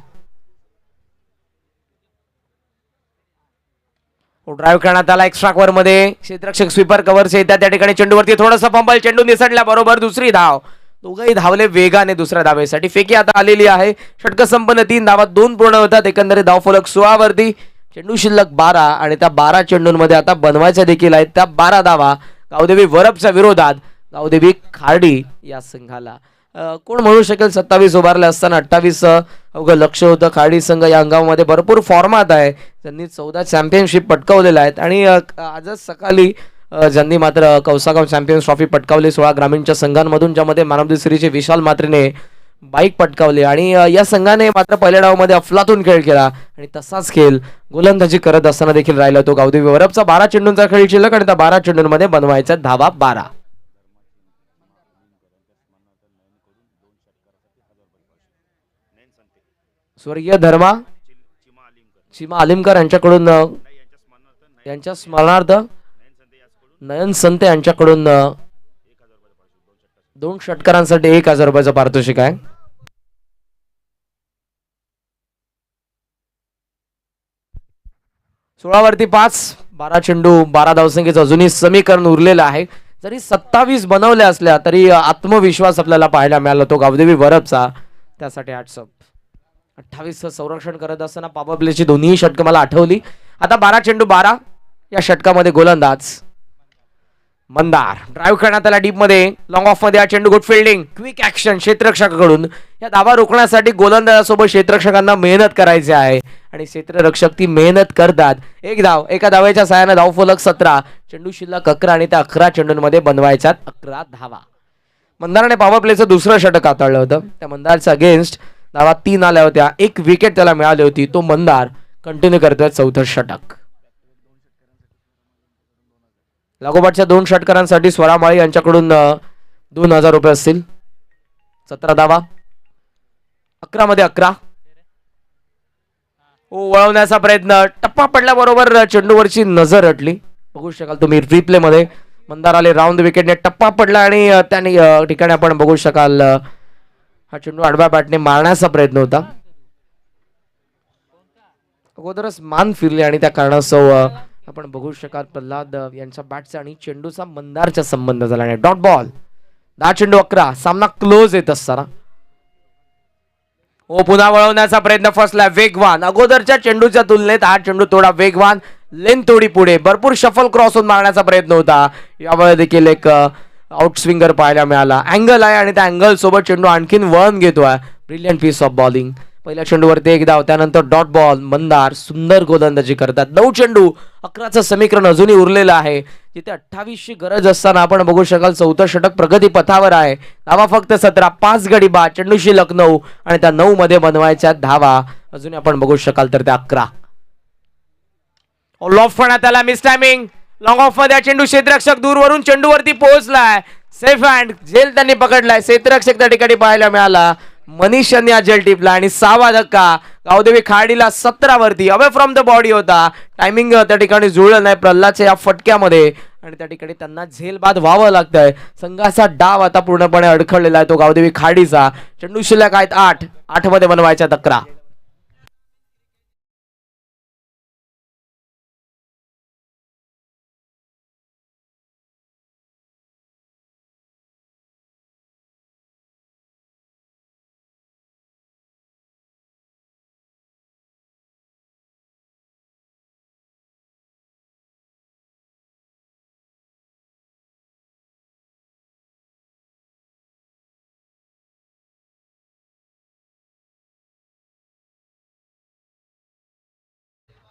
ड्राईव्ह करण्यात आला. एक्स्ट्रा कव्हर मध्ये क्षेत्ररक्षक स्वीपर कव्हरचे येतात त्या ठिकाणी चेंडूवरती थोडंसं फंबल चेंडू निसटल्या बरोबर दुसरी धाव. दोघंही धावले वेगाने दुसऱ्या धावेसाठी. फेकी आता आलेली आहे. षटक संपन्न 3 धावात 2 पूर्ण होतात. एकंदरीत धाव फलक 16 वरती. चेंडू शिल्लक 12 आणि त्या 12 चेंडूंमध्ये आता बनवायच्या देखील आहेत त्या 12 धावा गावदेवी वरपच्या विरोधात गावदेवी खार्डी या संघाला. कोण म्हणू शकेल 27 उभारले असताना 28 अवघं लक्ष होतं. खार्डी संघ या अंगामध्ये भरपूर फॉर्मात आहे. त्यांनी 14 चॅम्पियनशिप पटकावलेल्या आहेत आणि आजच सकाळी ज्यांनी मात्र कौसागाव चॅम्पियन्स ट्रॉफी पटकावली 16 ग्रामीणच्या संघांमधून ज्यामध्ये मॅन ऑफ द सिरीजचे विशाल म्हात्रेने बाईक पटकावली आणि या संघाने मात्र पहिल्या डावामध्ये अफलातून खेळ केला आणि तसाच खेळ गोलंदाजी करत असताना देखील राहिला तो गावदेवी वरपचा. 12 चेंडूंचा खेळ शिल्लक आणि त्या 12 चेंडूंमध्ये बनवायच्या धावा 12. स्वर्गीय धर्मा चिमा आलिमकर यांच्याकडून यांच्या स्मरणार्थ नयन संते यांच्याकडून 2 षटकारांसाठी 1000 रुपयाचं पारितोषिक आहे. वरती 5 12 चेंडू 12 धावसंख्येचं अजूनही समीकरण उरलेलं आहे. जरी 27 बनवल्या असल्या तरी आत्मविश्वास आपल्याला पाहायला मिळाला तो गावदेवी वरपचा. त्यासाठी हॅट्सअप. 28 संरक्षण करत असताना पॉवर प्लेची दोन्ही षटकं मला आठवली. आता 12 चेंडू 12 या षटकामध्ये गोलंदाज मंदार ड्राईव्ह करण्यात आला डीप मध्ये. लॉंग ऑफ मध्ये हा चेंडू. Good fielding. क्विक ऍक्शन क्षेत्ररक्षकाकडून. या धावा रोखण्यासाठी गोलंदाजासोबत क्षेत्ररक्षकांना मेहनत करायची आहे आणि क्षेत्ररक्षक ती मेहनत करतात. एक धाव. एका धावेच्या साहाय्याने धावफलक 17. चेंडू शिल्लक 11 आणि त्या 11 चेंडूंमध्ये बनवायच्यात 11 धावा. मंदाराने पॉवर प्लेचं दुसरं षटक हाताळलं होतं. त्या मंदारच्या अगेन्स्ट धावा 3 आल्या होत्या. एक विकेट त्याला मिळाली होती. तो मंदार कंटिन्यू करतोय चौथं षटक. लागोपाठच्या 2 षटकारांसाठी स्वरामाळी यांच्याकडून 2,000 रुपये असतील. 17 धावा. 11 मध्ये 11. वळवण्याचा प्रयत्न. टप्पा पडल्याबरोबर चेंडूवरची नजर हटली. बघू शकाल तुम्ही रिप्ले मध्ये. मंदार आले राऊंड विकेटने. टप्पा पडला आणि त्याने ठिकाणी आपण बघू शकाल हा चेंडू आडव्या बॅटने मारण्याचा प्रयत्न होता. अगोदरच मान फिरले आणि त्या कारणास्तव आपण बघू शकाल प्रल्हाद यांच्या बॅटचा आणि चेंडूचा मंदारचा संबंध झाला नाही. Dot ball. 10 चेंडू 11. सामना क्लोज येत असताना पुन्हा वळवण्याचा प्रयत्न फसला. वेगवान. अगोदरच्या चेंडूच्या तुलनेत हा चेंडू थोडा वेगवान. लेंथ थोडी पुढे. भरपूर शफल क्रॉस होऊन मारण्याचा प्रयत्न होता. यामुळे देखील एक आउट स्विंगर पाहायला मिळाला. अँगल आहे आणि त्या अँगल सोबत चेंडू आणखीन वळण घेतोय. Brilliant piece of bowling. पहिल्या चेंडूवरती एक धाव. त्यानंतर डॉट बॉल. मंदार सुंदर गोलंदाजी करतात. 9 चेंडू 11चं समीकरण अजूनही उरलेलं आहे. जिथे 28ची गरज असताना आपण बघू शकाल चौथं षटक प्रगती पथावर आहे. धावा फक्त 17. 5 गडी बाद. चेंडू शिल्लक 9 आणि त्या 9 मध्ये बनवायच्या धावा अजूनही आपण बघू शकाल तर त्या 11. लॉफ पण त्याला मिस टायमिंग. लॉंग ऑफ मध्ये चेंडू. क्षेत्ररक्षक दूरवरून चेंडूवरती पोहोचलाय. Safe hand. झेल त्यांनी पकडलाय. क्षेत्ररक्षक त्या ठिकाणी पाहायला मिळाला. मनीष यांनी हा झेल टिपला आणि 6वा धक्का गावदेवी खाडीला 17 वरती. अवे फ्रॉम द बॉडी होता. टायमिंग त्या ठिकाणी जुळलं नाही प्रल्हादच्या या फटक्यामध्ये आणि त्या ठिकाणी त्यांना झेल बाद व्हावं लागतंय. संघाचा डाव आता पूर्णपणे अडखळलेला आहे तो गावदेवी खाडीचा. चेंडू शिल्लक आहेत 8. 8 मध्ये बनवायच्या 11.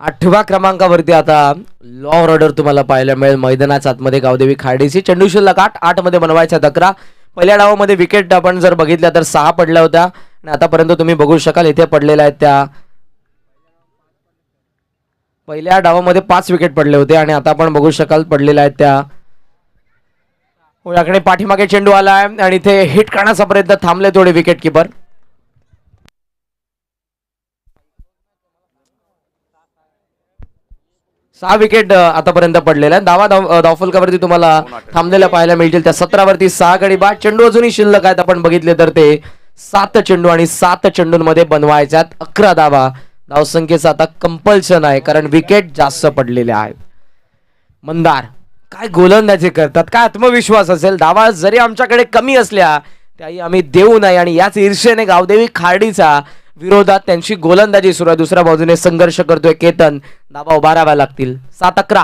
आठव्या क्रमांकावरती आता लॉ ऑर्डर तुम्हाला पाहायला मिळेल मैदानाच्या आतमध्ये गावदेवी खाडीची. चेंडू शिल्लक 8. 8 मध्ये बनवायच्या 11. पहिल्या डावामध्ये विकेट आपण जर बघितल्या तर 6 पडल्या होत्या आणि आतापर्यंत तुम्ही बघू शकाल इथे पडलेल्या आहेत त्या पहिल्या डावामध्ये 5 विकेट पडले होते आणि आता आपण बघू शकाल पडलेल्या आहेत त्या याकडे पाठीमागे चेंडू आलाय आणि इथे हिट करण्याचा प्रयत्न थांबले थोडे विकेट किपर. 6 विकेट आतापर्यंत पडलेल्या आहेत. धावफलकावरती तुम्हाला थांबलेल्या पाहायला मिळतील. त्या 17 वरती 6 गडी बाद. चेंडू अजूनही शिल्लक आहेत. आपण बघितले तर ते 7 चेंडू आणि 7 चेंडूंमध्ये बनवायच्यात 11 धावा. धावसंख्येचं आता कंपल्शन आहे कारण विकेट जास्त पडलेले आहेत. मंदार काय गोलंदाजी करतात. काय आत्मविश्वास असेल. धावा जरी आमच्याकडे कमी असल्या त्याही आम्ही देऊ नये आणि याच ईर्ष्येने गावदेवी खाडीचा विरोधात त्यांची गोलंदाजी सुरू आहे. दुसऱ्या बाजूने संघर्ष करतोय केतन. धावा उभाराव्या लागतील. 7-11.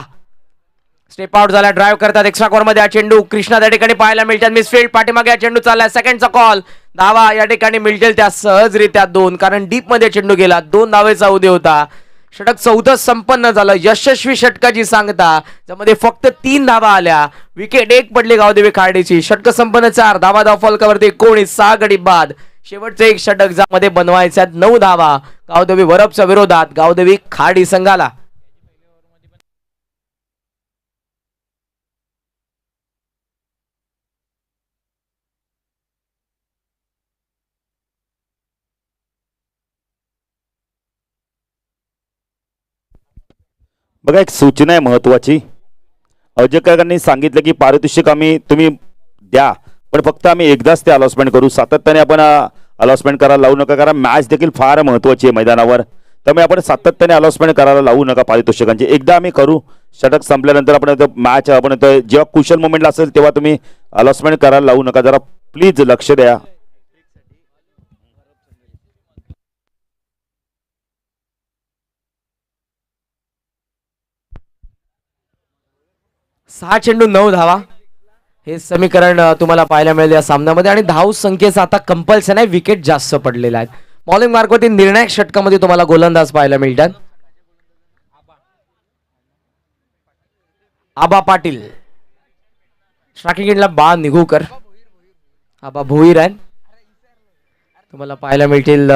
स्टेप आउट झाला. ड्राईव्ह करतात एक्स्ट्रा कॉर्नर मध्ये हा चेंडू. कृष्णा त्या ठिकाणी पाहायला मिळतात. मिसफील्ड. पाठीमागे हा चेंडू चाललाय. सेकंडचा कॉल. धावा या ठिकाणी मिळतील त्या सहजरित्या 2 कारण डीप मध्ये चेंडू गेला. 2 धावेचा उदय होता. षटक 14 संपन्न झालं. यशस्वी षटकाची सांगता ज्यामध्ये फक्त 3 धावा आल्या. विकेट 1 पडली गावदेवी खाडीची. षटक संपन्न 4 धावा. धावफलकावरती 19. 6 गडी बाद. शेवटचं एक षटक ज्यामध्ये बनवायच्या 9 धावा गावदेवी वरपच्या विरोधात गावदेवी खाडी संघाला. बघा एक सूचना आहे महत्वाची. आयोजकांनी सांगितलं की पारितोषिक तुम्ही द्या पण फक्त आम्ही एकदाच ते अलॉटमेंट करू. सातत्याने आपण अलॉटमेंट करायला लावू नका कारण मॅच देखील फार महत्वाची आहे मैदानावर. त्यामुळे आपण सातत्याने अलॉटमेंट करायला लावू नका पारितोषिकांची. एकदा आम्ही करू. षटक संपल्यानंतर आपण मॅच आपण जेव्हा कुशल मोमेंटला असेल तेव्हा तुम्ही अलॉटमेंट करायला लावू नका. जरा प्लीज लक्ष द्या. सहा चेंडू 9 धावा. हे समीकरण तुम्हाला पाहायला मिळेल या सामन्यामध्ये. आणि धाव संख्येचा आता कंपल्सन आहे, विकेट जास्त पडलेला आहेत. बॉलिंग मार्कवरती निर्णायक षटकामध्ये तुम्हाला गोलंदाज पाहायला मिळतात. आबा पाटील, स्ट्रायकिंग एंडला बा निघूकर, आबा भोईर आहे तुम्हाला पाहायला मिळतील.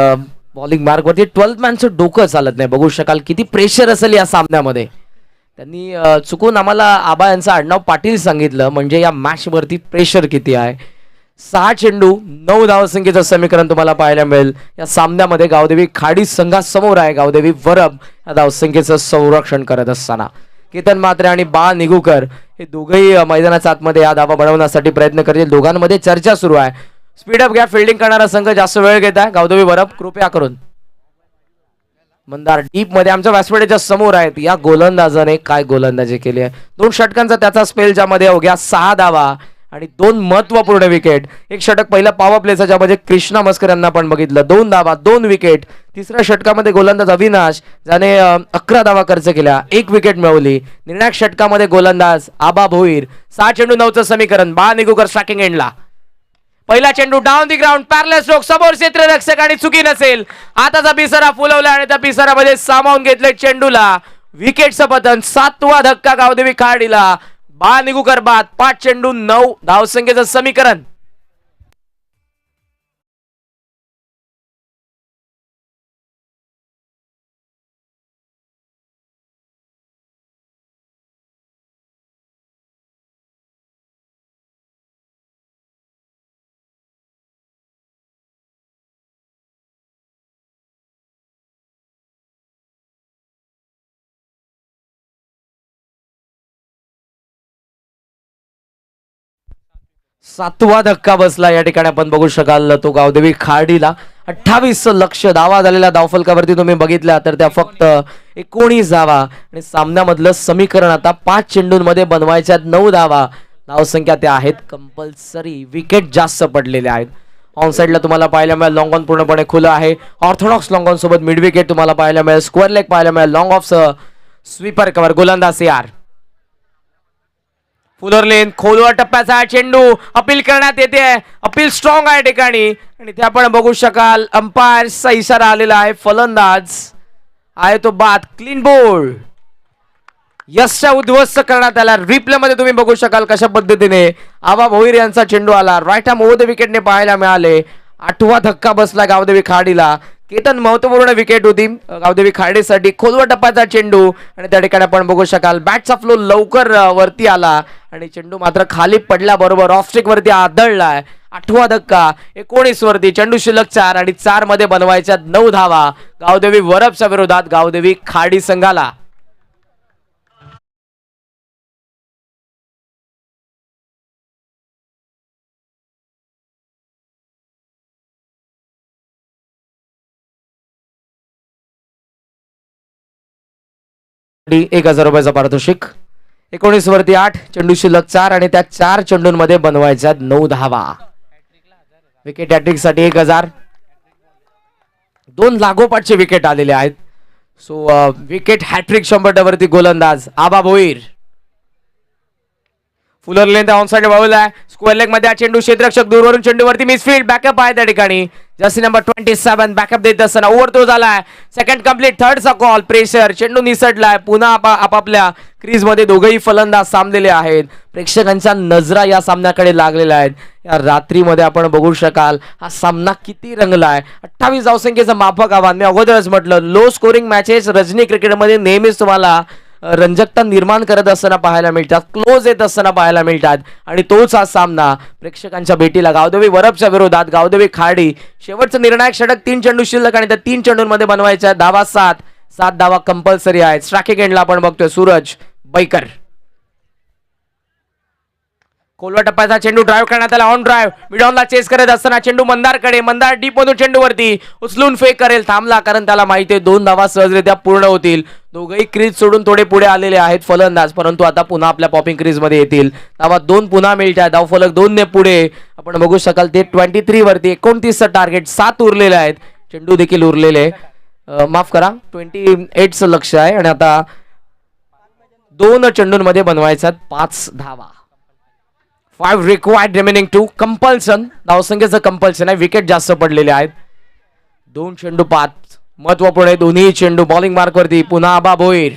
बॉलिंग मार्कवरती 12 मॅनचं डोकं चालत नाही. बघू शकाल किती प्रेशर असेल या सामन्यामध्ये. त्यांनी चुकून आम्हाला आबा यांचं आडनाव पाटील सांगितलं, म्हणजे या मॅच वरती प्रेशर किती आहे. 6 चेंडू 9 धावसंख्येचं समीकरण तुम्हाला पाहायला मिळेल या सामन्यामध्ये. गावदेवी खाडी संघासमोर आहे. गावदेवी वरब या धावसंख्येचं संरक्षण करत असताना केतन म्हात्रे आणि बा निगुकर हे दोघेही मैदानाच्या आतमध्ये या धावा बनवण्यासाठी प्रयत्न करतील. दोघांमध्ये चर्चा सुरू आहे. स्पीडअप घ्या, फिल्डिंग करणारा संघ जास्त वेळ घेत आहे. गावदेवी वरब कृपया करून. मंदार डीप मध्ये आमच्या व्यासपीठाच्या समोर आहेत. या गोलंदाजाने काय गोलंदाजी केली आहे. 2 षटकांचा त्याचा स्पेल, ज्यामध्ये अवघ्या 6 धावा आणि 2 महत्वपूर्ण विकेट. एक षटक पहिला पॉवर प्लेचा, ज्यामध्ये कृष्णा मस्कर यांना आपण बघितलं, 2 धावा 2 विकेट. तिसऱ्या षटकामध्ये गोलंदाज अविनाश, ज्याने 11 धावा खर्च केल्या, 1 विकेट मिळवली. निर्णायक षटकामध्ये गोलंदाज आबा भोईर. 6 चेंडू 9चं समीकरण. बा निगुकर स्ट्रायकिंग एंडला. पहिला चेंडू down the ground, parallel stroke, समोर क्षेत्ररक्षक आणि चुकी नसेल. आताचा पिसारा फुलवला आणि त्या पिसारामध्ये सामावून घेतले चेंडूला. विकेटचं पतन. 7वा धक्का गावदेवी खाडीला. बा निगुकर बाद. 5 चेंडू 9 धावसंख्येचं समीकरण. सातवा धक्का बसला या ठिकाणी आपण बघू शकाल. तो गावदेवी खाडीला. 28 लक्ष धावा झालेल्या धावफलकावरती तुम्ही बघितल्या तर त्या फक्त 19 धावा. आणि सामन्यामधलं समीकरण आता 5 चेंडूंमध्ये बनवायच्या 9 धावा. धावसंख्या त्या आहेत कंपल्सरी. विकेट जास्त पडलेले आहेत. ऑन साइडला तुम्हाला पाहायला मिळेल लॉंग ऑन पूर्णपणे खुलं आहे. ऑर्थोडॉक्स लॉंग ऑन सोबत मिड विकेट तुम्हाला पाहायला मिळेल. स्क्वेअर लेग पाहायला मिळेल. Long of sweeper cover. गोलंदाज यार फुलर लेन. खोलवर टप्प्याचा चेंडू अपील करण्यात येते. अपील स्ट्रॉंग आहे ठिकाणी आणि ते आपण बघू शकाल. अंपायरचा इशारा आलेला आहे. फलंदाज आहे तो बाद. Clean bowled. यशच्या उद्ध्वस्त करण्यात आला. रिप्ले मध्ये तुम्ही बघू शकाल कशा पद्धतीने आबा भोईर यांचा चेंडू आला. राईट हॅम ओव्हर द विकेटने पाहायला मिळाले. 8वा धक्का बसला गावदेवी खाडीला. केतन महत्वपूर्ण विकेट होती गावदेवी खाडीसाठी. खोलवर टप्प्याचा चेंडू आणि त्या ठिकाणी आपण बघू शकाल बॅटचा फ्लो लवकर वरती आला आणि चेंडू मात्र खाली पडल्याबरोबर ऑफ स्ट्रिक वरती आदळलाय. 8वा धक्का 19 वरती. चेंडू शिल्लक 4 आणि 4 मध्ये बनवायच्या 9 धावा गावदेवी वरबच्या विरोधात गावदेवी खाडी संघाला. ₹1000 पारितोषिक. 19 वरती 8. चेंडू शिल्लक 4 आणि त्या 4 चेंडूंमध्ये बनवायच्या 9 धावा. विकेट हॅट्रिक साठी 1000. 2 लागोपाठचे विकेट आलेले आहेत. सो विकेट हॅट्रिक 100 वरती गोलंदाज Aba Bhoir. Fuller length on side bowl आहे. स्क्वेअर लेग मध्ये चेंडू क्षेत्ररक्षक दूरवरून चेंडूवरती मिसफील्ड. बॅकअप आहे त्या ठिकाणी. जर्सी नंबर 27 बॅकअप देत असताना ओव्हर थ्रो झालाय. Second complete. थर्डचा कॉल. प्रेशर. चेंडू निसटलाय. पुन्हा आपापल्या क्रीज मध्ये दोघेही फलंदाज सामलेले आहेत. प्रेक्षकांच्या नजरा या सामन्याकडे लागलेल्या आहेत. या रात्रीमध्ये आपण बघू शकाल हा सामना किती रंगलाय. 28 धावसंख्येचं माफक आव्हान. मी अगोदरच म्हटलं लो स्कोरिंग मॅचेस रजनी क्रिकेटमध्ये नेहमीच तुम्हाला रंजकता निर्माण करत असताना पाहायला मिळतात. क्लोज येत असताना पाहायला मिळतात आणि तोच हा सामना प्रेक्षकांच्या भेटीला. गावदेवी वरबच्या विरोधात गावदेवी खाडी. शेवटचं निर्णायक षटक. 3 चेंडू शिल्लक आणि त्या 3 चेंडूंमध्ये बनवायच्या धावा 7 धावा कंपल्सरी आहेत. स्ट्रायकिंग एंडला आपण बघतोय सूरज बैकर. खोलवा टप्प्याचा चेंडू ड्राईव्ह करण्यात आला. On drive. मिडॉनला चेस करत असताना चेंडू मंदारकडे. मंदार डीप मधून चेंडूवरती उचलून फेक करेल. थांबला कारण त्याला माहिती आहे 2 धावा सहजरित्या पूर्ण होतील. दोघेही क्रीज सोडून थोडे पुढे आलेले आहेत फलंदाज, परंतु आता पुन्हा आपल्या पॉपिंग क्रीज मध्ये येतील. धावा 2 पुन्हा मिळतात. धावफलक 2 ने पुढे. आपण बघू शकाल ते 23 वरती 29चं टार्गेट. 7 उरलेले आहेत. चेंडू देखील उरलेले. माफ करा 28चं लक्ष आहे आणि आता 2 चेंडूंमध्ये बनवायच्यात 5 धावा. 5 रिक्वायर्ड रिमेनिंग 2 कंपल्सन, धावसंख्येचं कंपल्सन आहे. विकेट जास्त पडलेले आहेत. 2 चेंडू 5 महत्वपूर्ण आहे. दोन्ही चेंडू बॉलिंग मार्कवरती. पुन्हा आबा भोईर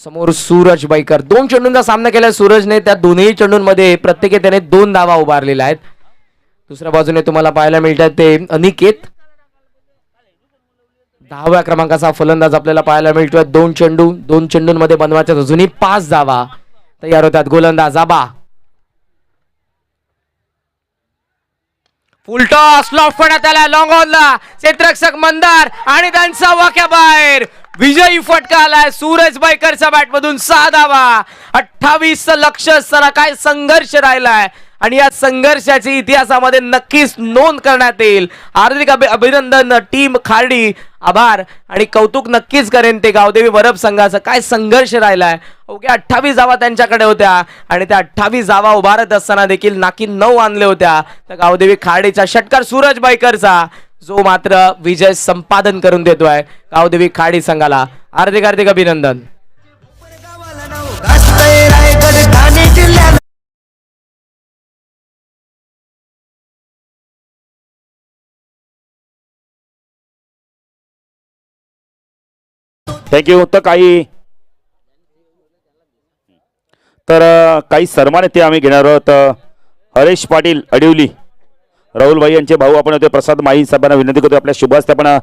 समोर सूरज बाईकर. 2 चेंडूंचा सामना केला सूरजने. त्या दोन्ही चेंडूंमध्ये प्रत्येकी त्याने 2 धावा उभारलेल्या आहेत. दुसऱ्या बाजूने तुम्हाला पाहायला मिळतात ते अनिकेत, 10व्या क्रमांकाचा फलंदाज आपल्याला पाहायला मिळतोय. 2 चेंडू 2 चेंडूंमध्ये बनवायच्या अजूनही 5 धावा तयार होतात. गोलंदाज आबा. फुल टॉस लॉफ्ट करण्यात आला लॉंग ऑनला. क्षेत्ररक्षक मंदार आणि त्यांचा वाक्या बाहेर. विजयी फटका आलाय सूरज बाईकरच्या बॅटमधून. 6 धावा. 28 लक्ष्य असताना काय संघर्ष राहिलाय आणि या संघर्षाची इतिहासामध्ये नक्कीच नोंद करण्यात येईल. हार्दिक अभिनंदन टीम खार्डी. आभार आणि कौतुक नक्कीच करेन ते गावदेवी वरप संघाचं. काय संघर्ष राहिलाय. अवघ्या 28 धावा त्यांच्याकडे होत्या आणि त्या 28 धावा उभारत असताना देखील नाकी 9 आणले होत्या. तर गावदेवी खार्डीचा षटकार सूरज बाईकरचा जो मात्र विजय संपादन करून देतोय गावदेवी खाडी संघाला. हार्दिक हार्दिक अभिनंदन. थँक्यू. काही सन्मान ते आम्ही घेणार आहोत. हरेश पाटील अडिवली, राहुल भाई यांचे भाऊ आपण होते. प्रसाद माई साहेबांना विनंती करतो आपल्या शुभ हस्ते आपण